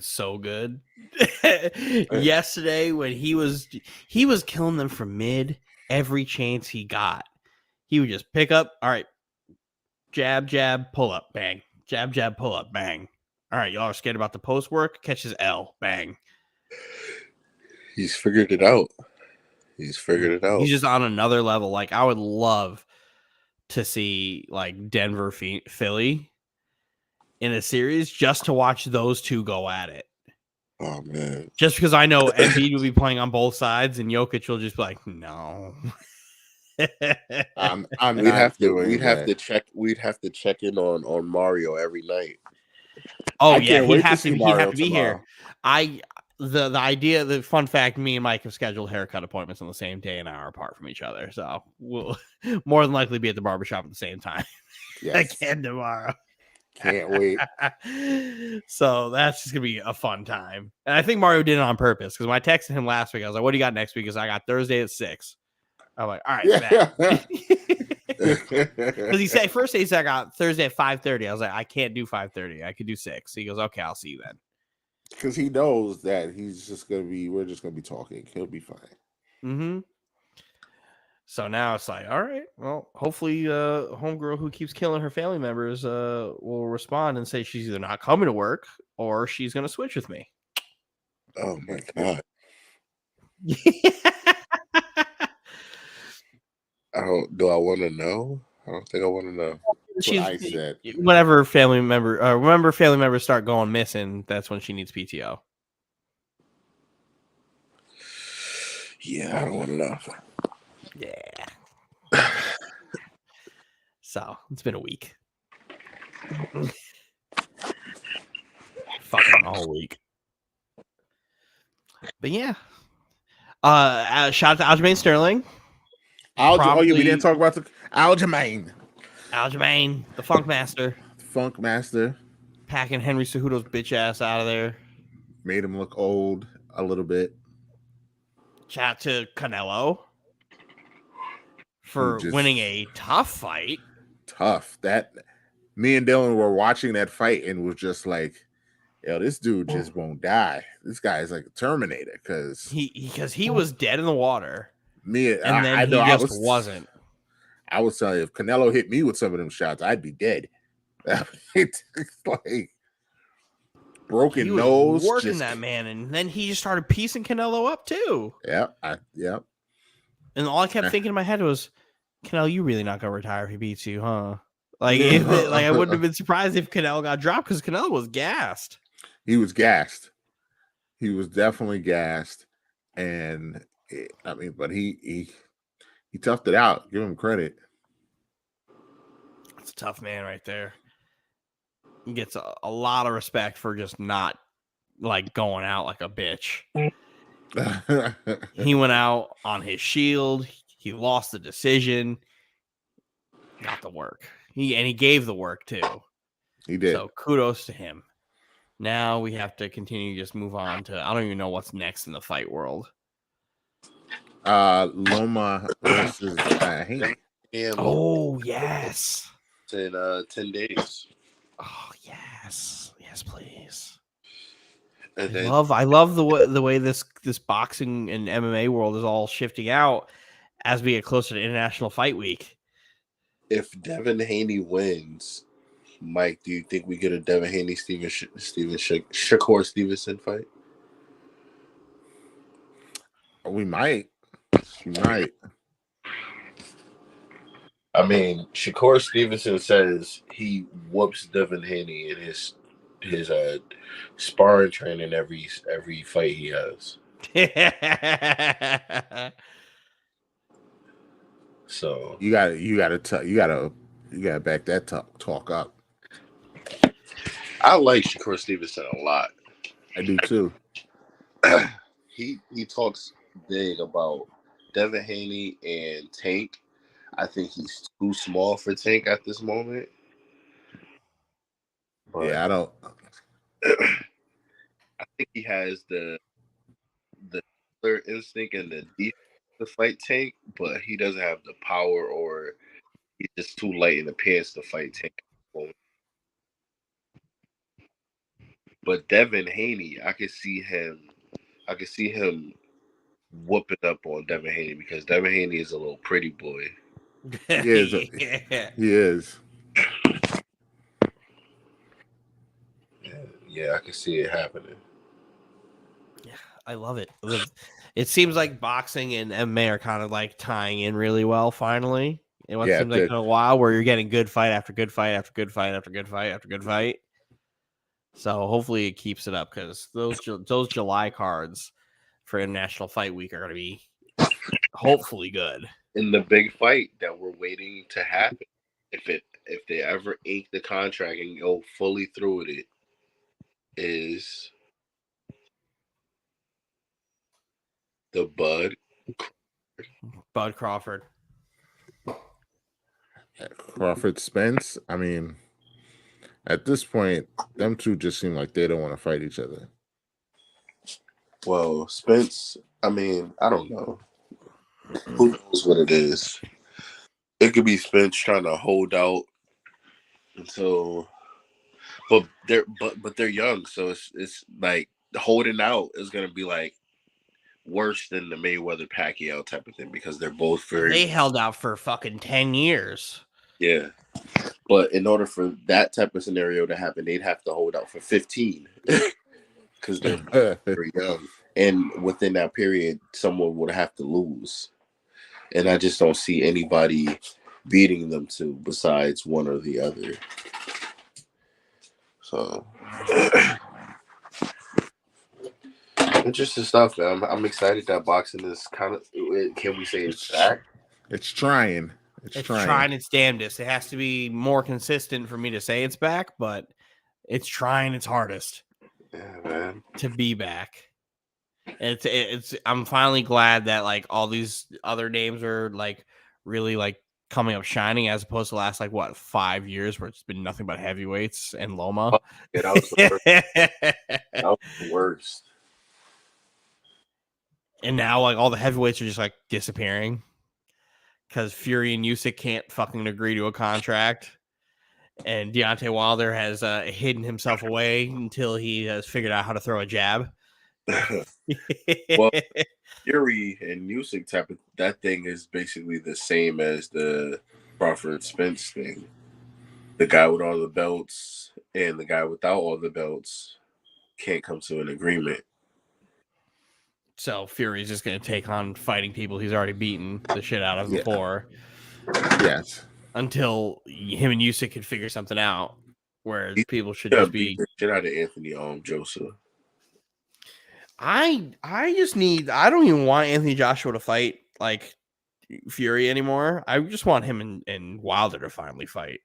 B: so good. Yesterday when he was killing them from mid every chance he got. He would just pick up, all right, jab, jab, pull up, bang. Jab, jab, pull up, bang. All right, y'all are scared about the post work, catches L, bang.
C: he's figured it out. He's
B: just on another level. Like, I would love to see like Denver Philly in a series just to watch those two go at it.
C: Oh man!
B: Just because I know Embiid will be playing on both sides, and Jokic will just be like, no.
C: We'd have to check in on Mario every night.
B: Oh yeah, he'd have to be here. The idea, the fun fact, me and Mike have scheduled haircut appointments on the same day, an hour apart from each other. So we'll more than likely be at the barbershop at the same time. Again tomorrow.
A: Can't wait.
B: So that's just gonna be a fun time. And I think Mario did it on purpose, because when I texted him last week, I was like, what do you got next week? Because I got Thursday at 6. I'm like, all right, because he said first day he said I got Thursday at 5:30. I was like, I can't do 5:30. I could do 6. He goes, okay, I'll see you then.
A: Because he knows that we're just gonna be talking. He'll be fine.
B: Mm-hmm. So now it's like, all right, well, hopefully homegirl who keeps killing her family members will respond and say she's either not coming to work or she's gonna switch with me.
C: Oh my god. Do I want to know? I don't think I want to know.
A: I said.
B: Whenever family members start going missing, that's when she needs PTO.
C: Yeah, I don't want to know.
B: Yeah. So it's been a week. Fucking all week. But yeah. Shout out to Aljamain Sterling.
A: We didn't talk about the Aljamain.
B: Aljamain, the Funk Master.
A: Funk Master.
B: Packing Henry Cejudo's bitch ass out of there.
A: Made him look old a little bit.
B: Shout out to Canelo for winning a tough fight.
A: Tough. That me and Dylan were watching that fight and was just like, yo, this dude just won't die. This guy is like a Terminator because
B: he was dead in the water.
A: He wasn't. I was telling you, if Canelo hit me with some of them shots, I'd be dead. It's like broken nose,
B: working that man, and then he just started piecing Canelo up too.
A: Yeah.
B: And all I kept thinking in my head was, Canelo, you really not gonna retire if he beats you, huh? Like, I wouldn't have been surprised if Canelo got dropped because Canelo was gassed.
A: He was gassed. He was definitely gassed, and but he toughed it out. Give him credit.
B: That's a tough man right there. He gets a lot of respect for just not like going out like a bitch. He went out on his shield. He lost the decision. Got the work. He gave the work too.
A: He did.
B: So kudos to him. Now we have to continue to just move on to, I don't even know what's next in the fight world.
A: Loma versus Hank.
B: Oh yes.
C: It's in 10 days.
B: Oh yes. Yes, please.
C: And then
B: I love the way this boxing and MMA world is all shifting out as we get closer to International Fight Week.
C: if Devin Haney wins, Mike, do you think we get a Devin Haney Shakur Stevenson fight?
A: We might. We might.
C: I mean, Shakur Stevenson says he whoops Devin Haney in his sparring training every fight he has. So
A: You gotta back that talk up.
C: I like Shakur Stevenson a lot.
A: I do too.
C: He talks big about Devin Haney and Tank. I think he's too small for Tank at this moment. But
A: Yeah, I don't.
C: I think he has the clear instinct and the defense to fight Tank, but he doesn't have the power, or he's just too light in the pants to fight Tank. But Devin Haney, I could see him whooping up on Devin Haney because Devin Haney is a little pretty boy.
A: He is. He is.
C: Yeah, I can see it happening.
B: Yeah, I love it. It seems like boxing and MMA are kind of like tying in really well finally. It seems like in a while where you're getting good fight after good fight after good fight after good fight after good fight. So hopefully it keeps it up because those July cards for International Fight Week are going to be hopefully good.
C: In the big fight that we're waiting to happen, if they ever ink the contract and go fully through with it, is the
B: Bud Crawford.
A: Crawford Spence. I mean, at this point, them two just seem like they don't want to fight each other.
C: Well, Spence, I mean, I don't know. Who knows what it is? It could be Spence trying to hold out until, but they're young, so it's like holding out is gonna be like worse than the Mayweather Pacquiao type of thing because they're both
B: They held out for fucking 10 years.
C: Yeah. But in order for that type of scenario to happen, they'd have to hold out for 15 because they're very young. And within that period, someone would have to lose. And I just don't see anybody beating them two besides one or the other. So, interesting stuff, man. I'm excited that boxing is kind of, can we say it's back?
A: It's trying. It's
B: trying its damnedest. It has to be more consistent for me to say it's back, but it's trying its hardest to be back. It's I'm finally glad that like all these other names are like really like coming up shining as opposed to the last like 5 years where it's been nothing but heavyweights and Loma.
C: Yeah, that was the worst. That was the worst.
B: And now like all the heavyweights are just like disappearing because Fury and Usyk can't fucking agree to a contract. And Deontay Wilder has hidden himself away until he has figured out how to throw a jab.
C: Well, Fury and Usyk type of that thing is basically the same as the Crawford Spence thing. The guy with all the belts and the guy without all the belts can't come to an agreement.
B: So Fury's just going to take on fighting people he's already beaten the shit out of before.
A: Yes.
B: Until him and Usyk can figure something out where people should just be
C: the shit out of Anthony Joseph.
B: I don't even want Anthony Joshua to fight like Fury anymore. I just want him and Wilder to finally fight.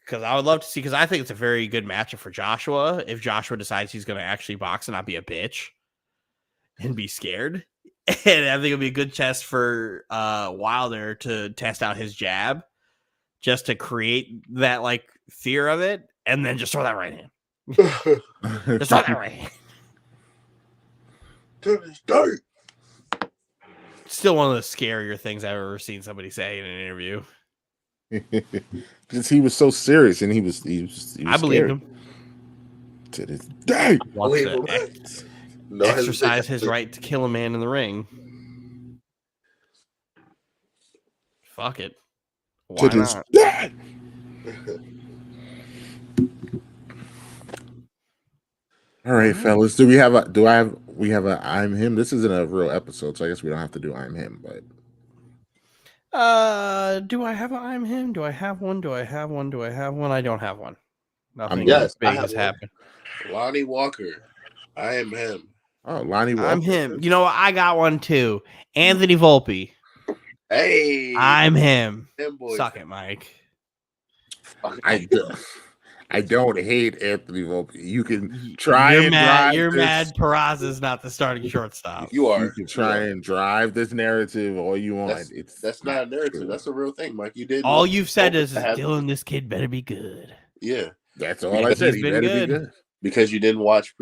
B: Because I would love to see, because I think it's a very good matchup for Joshua. If Joshua decides he's going to actually box and not be a bitch and be scared. And I think it'll be a good test for Wilder to test out his jab just to create that like fear of it and then just throw that right hand. Just throw that right hand.
C: To this dirt.
B: Still one of the scarier things I've ever seen somebody say in an interview.
A: Because he was so serious and he was
B: I believe
A: scared.
B: him.
A: To this day.
B: Wants
C: Wait,
B: to
C: what? No
B: exercise
C: hesitation.
B: his right to kill a man in the ring. Fuck it.
A: To
B: Why
A: this
B: not?
A: day. All right, fellas. Do we have a I'm him? This isn't a real episode, so I guess we don't have to do I'm him, but
B: Do I have a I'm him? Do I have one? Do I have one? Do I have one? I don't have one. Nothing
C: Yes, I
B: big
C: have
B: has
C: one.
B: happened.
C: Lonnie Walker. I am him.
A: oh, Lonnie Walker.
B: I'm him. You know what? I got one too. Anthony Volpe.
C: Hey,
B: I'm him.
C: him boy.
B: Suck it, Mike.
A: I don't hate Anthony Volpe. You can try
B: You're
A: and
B: mad.
A: drive
B: You're
A: this.
B: mad. Peraza's not the starting shortstop.
C: You are.
A: You can try and drive this narrative all you want.
C: That's not a narrative.
A: true.
C: That's a real thing, Mike. You did.
B: All you've said is,
C: have-
B: Dylan, this kid better be good.
C: Yeah,
A: That's all I
B: Because
A: said.
B: he's
A: He
B: been
A: better
B: good.
A: be good.
C: because you didn't watch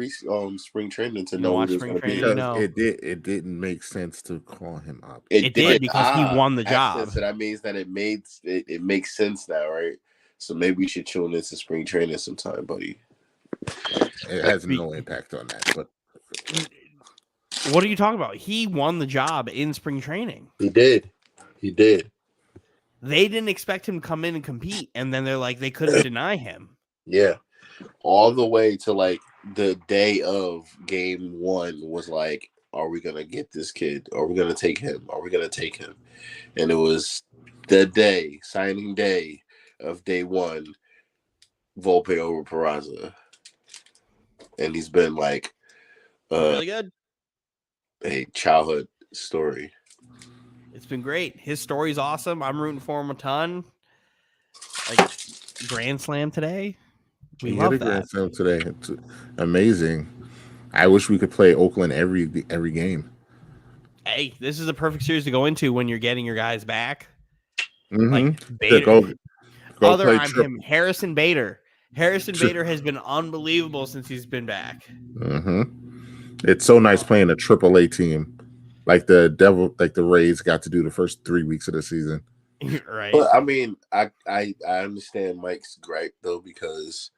C: spring training to
B: You
C: know
B: watch
C: what it was
B: spring
C: going to be.
B: training?
A: Because
B: No.
A: it didn't make sense to call him up.
B: It did because he won the job.
C: So that means that it makes sense now, right? So maybe we should tune into spring training sometime, buddy.
A: It has no impact on that. But
B: What are you talking about? He won the job in spring training.
C: He did.
B: They didn't expect him to come in and compete, and then they're like, they couldn't deny him.
C: Yeah. All the way to like the day of game 1 was like, are we gonna get this kid? Are we gonna take him? Are we gonna take him? And it was the signing day of day 1, Volpe over Peraza. And he's been like
B: Really good.
C: a childhood story.
B: It's been great. His story's awesome. I'm rooting for him a ton. Like Grand Slam today. We
A: he
B: love
A: hit a
B: that.
A: grand slam today. It's amazing. I wish we could play Oakland every game.
B: Hey, this is a perfect series to go into when you're getting your guys back.
A: Mm-hmm.
B: Like Bader.
A: Go
B: Other
A: play
B: I'm him, Harrison Bader. Harrison Bader has been unbelievable since he's been back.
A: Mm-hmm. It's so nice playing a AAA team, like the Rays got to do the first 3 weeks of the season.
B: Right.
C: But I mean, I understand Mike's gripe though, because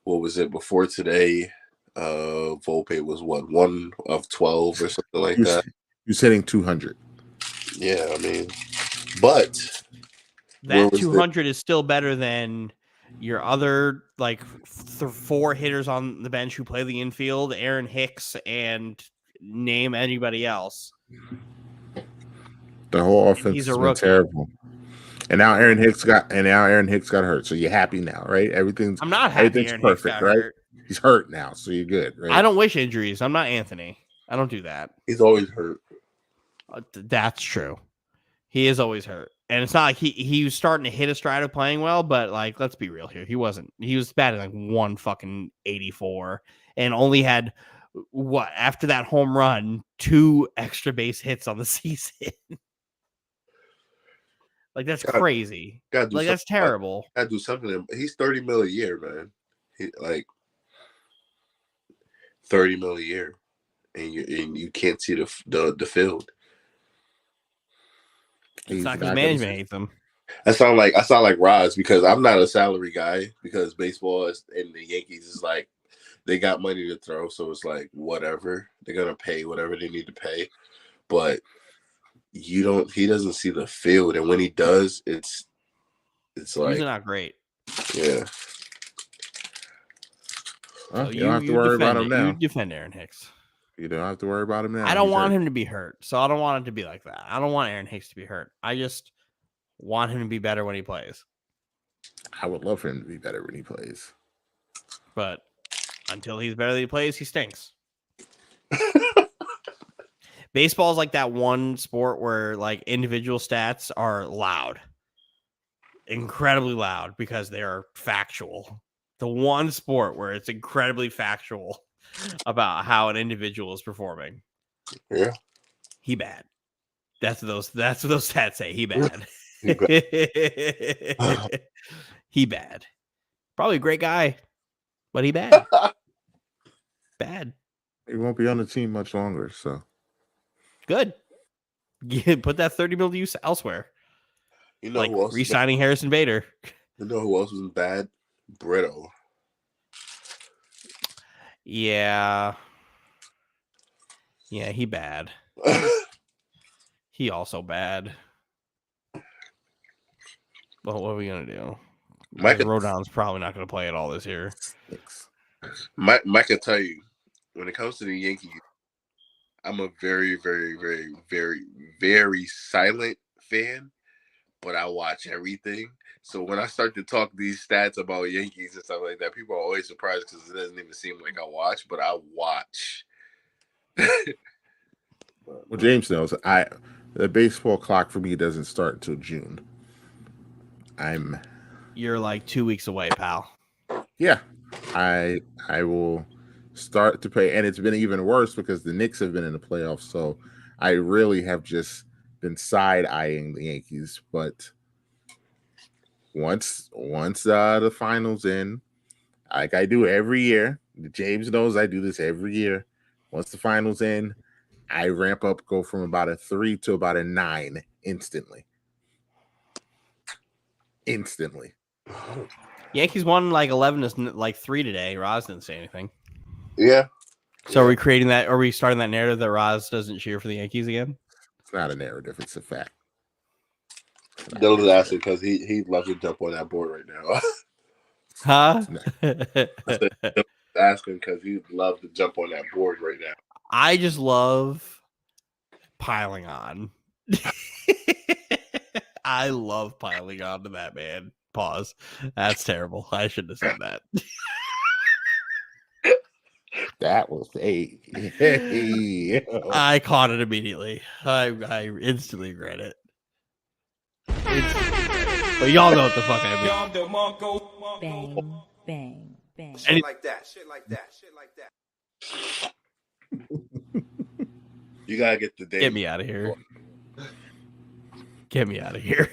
C: what was it before today? Volpe was what, 1 of 12 or something like that.
A: He was hitting 200.
C: Yeah, I mean, but
B: That 200 is still better than your other like 4 hitters on the bench who play the infield, Aaron Hicks, and name anybody else.
A: The whole offense
B: He's a
A: has been
B: rookie.
A: terrible. And now Aaron Hicks got hurt. So you're happy now, right?
B: I'm not happy.
A: Everything's
B: Aaron Hicks
A: perfect,
B: got
A: right?
B: hurt.
A: He's hurt now, so you're good, right?
B: I don't wish injuries. I'm not Anthony. I don't do that.
C: he's always hurt.
B: That's true. He is always hurt. And it's not like he was starting to hit a stride of playing well, but like, let's be real here. He wasn't. He was batting like 184 and only had what, after that home run, 2 extra base hits on the season. Like, that's crazy. Like, that's terrible.
C: Gotta do something. He's $30 million a year, man. He like $30 million a year, and you can't see the field.
B: It's not because management hates him.
C: I sound like Roz, because I'm not a salary guy, because baseball and the Yankees is like, they got money to throw, so it's like whatever, they're gonna pay whatever they need to pay, but he doesn't see the field, and when he does, it's like
B: He's not great.
C: Yeah.
A: Well,
B: So
A: you don't have to worry about him now.
B: You defend Aaron Hicks.
A: You don't have to worry about him now.
B: I don't want him to be hurt, so I don't want it to be like that. I don't want Aaron Hicks to be hurt. I just want him to be better when he plays.
A: I would love for him to be better when he plays.
B: But until he's better than he plays, he stinks. Baseball is like that one sport where like individual stats are loud. Incredibly loud because they're factual. The one sport where it's incredibly factual about how an individual is performing.
C: Yeah.
B: He bad. That's what those stats say. He bad. He bad. Probably a great guy, but he bad. Bad.
A: He won't be on the team much longer, so
B: Good. Yeah, put that $30 million to use elsewhere.
C: You know
B: Like
C: who else?
B: re-signing Harrison Bader.
C: You know who else was bad? Brito.
B: Yeah. Yeah, he bad. He also bad. But what are we gonna do? Because Rodon's probably not gonna play at all this year.
C: Mike can tell you, when it comes to the Yankees, I'm a very, very, very, very, very silent fan, but I watch everything. So when I start to talk these stats about Yankees and stuff like that, people are always surprised because it doesn't even seem like I watch, but I watch.
A: Well, James knows the baseball clock for me doesn't start until June.
B: You're like 2 weeks away, pal.
A: Yeah, I will start to pay, and it's been even worse because the Knicks have been in the playoffs. So I really have just been side eyeing the Yankees. But once the finals in, like I do every year, James knows I do this every year. Once the finals in, I ramp up, go from about a 3 to about a 9 instantly.
B: Yankees won like 11 to like 3 today. Roz didn't say anything.
C: Yeah.
B: So are we creating that? Are we starting that narrative that Roz doesn't cheer for the Yankees again?
A: It's not a narrative; it's a fact.
C: Dylan's asking because he loves to jump on that board right now.
B: Huh?
C: I said, Dylan's asking because he loves to jump on that board right now.
B: I just love piling on. I love piling on to that man. Pause. That's terrible. I shouldn't have said that.
A: That was
B: I caught it immediately. I instantly regret it. But y'all know what the fuck I mean.
E: Bang, bang, bang.
D: Shit like that.
C: You gotta get the day.
B: Get me out of here. Get me out of here.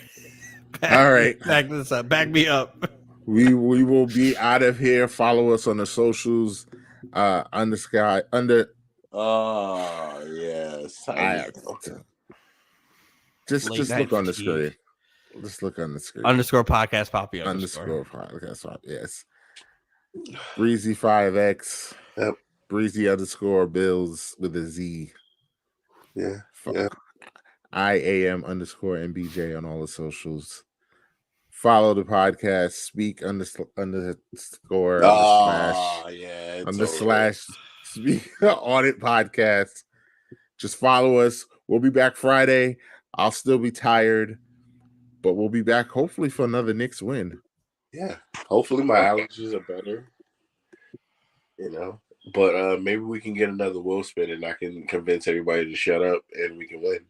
A: All right.
B: Back this up. Back me up.
A: We will be out of here. Follow us on the socials. Under.
C: Oh yes.
A: Just
B: Late
A: look
B: night
A: on the
B: fatigue.
A: screen. Just look on the screen.
B: Underscore podcast Poppy
A: Underscore podcast. Yes. Breezy 5X.
C: Yep.
A: Breezy underscore Bills with a Z.
C: Yeah.
A: IAM underscore MBJ on all the socials. Follow the podcast. Speak underscore slash Speak Audit Podcast. Just follow us. We'll be back Friday. I'll still be tired, but we'll be back hopefully for another Knicks win.
C: Yeah. Hopefully my allergies are better. You know. But maybe we can get another Will spin and I can convince everybody to shut up and we can win.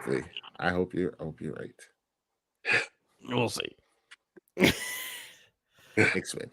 A: See, I hope you're right.
B: We'll see.
A: Knicks win.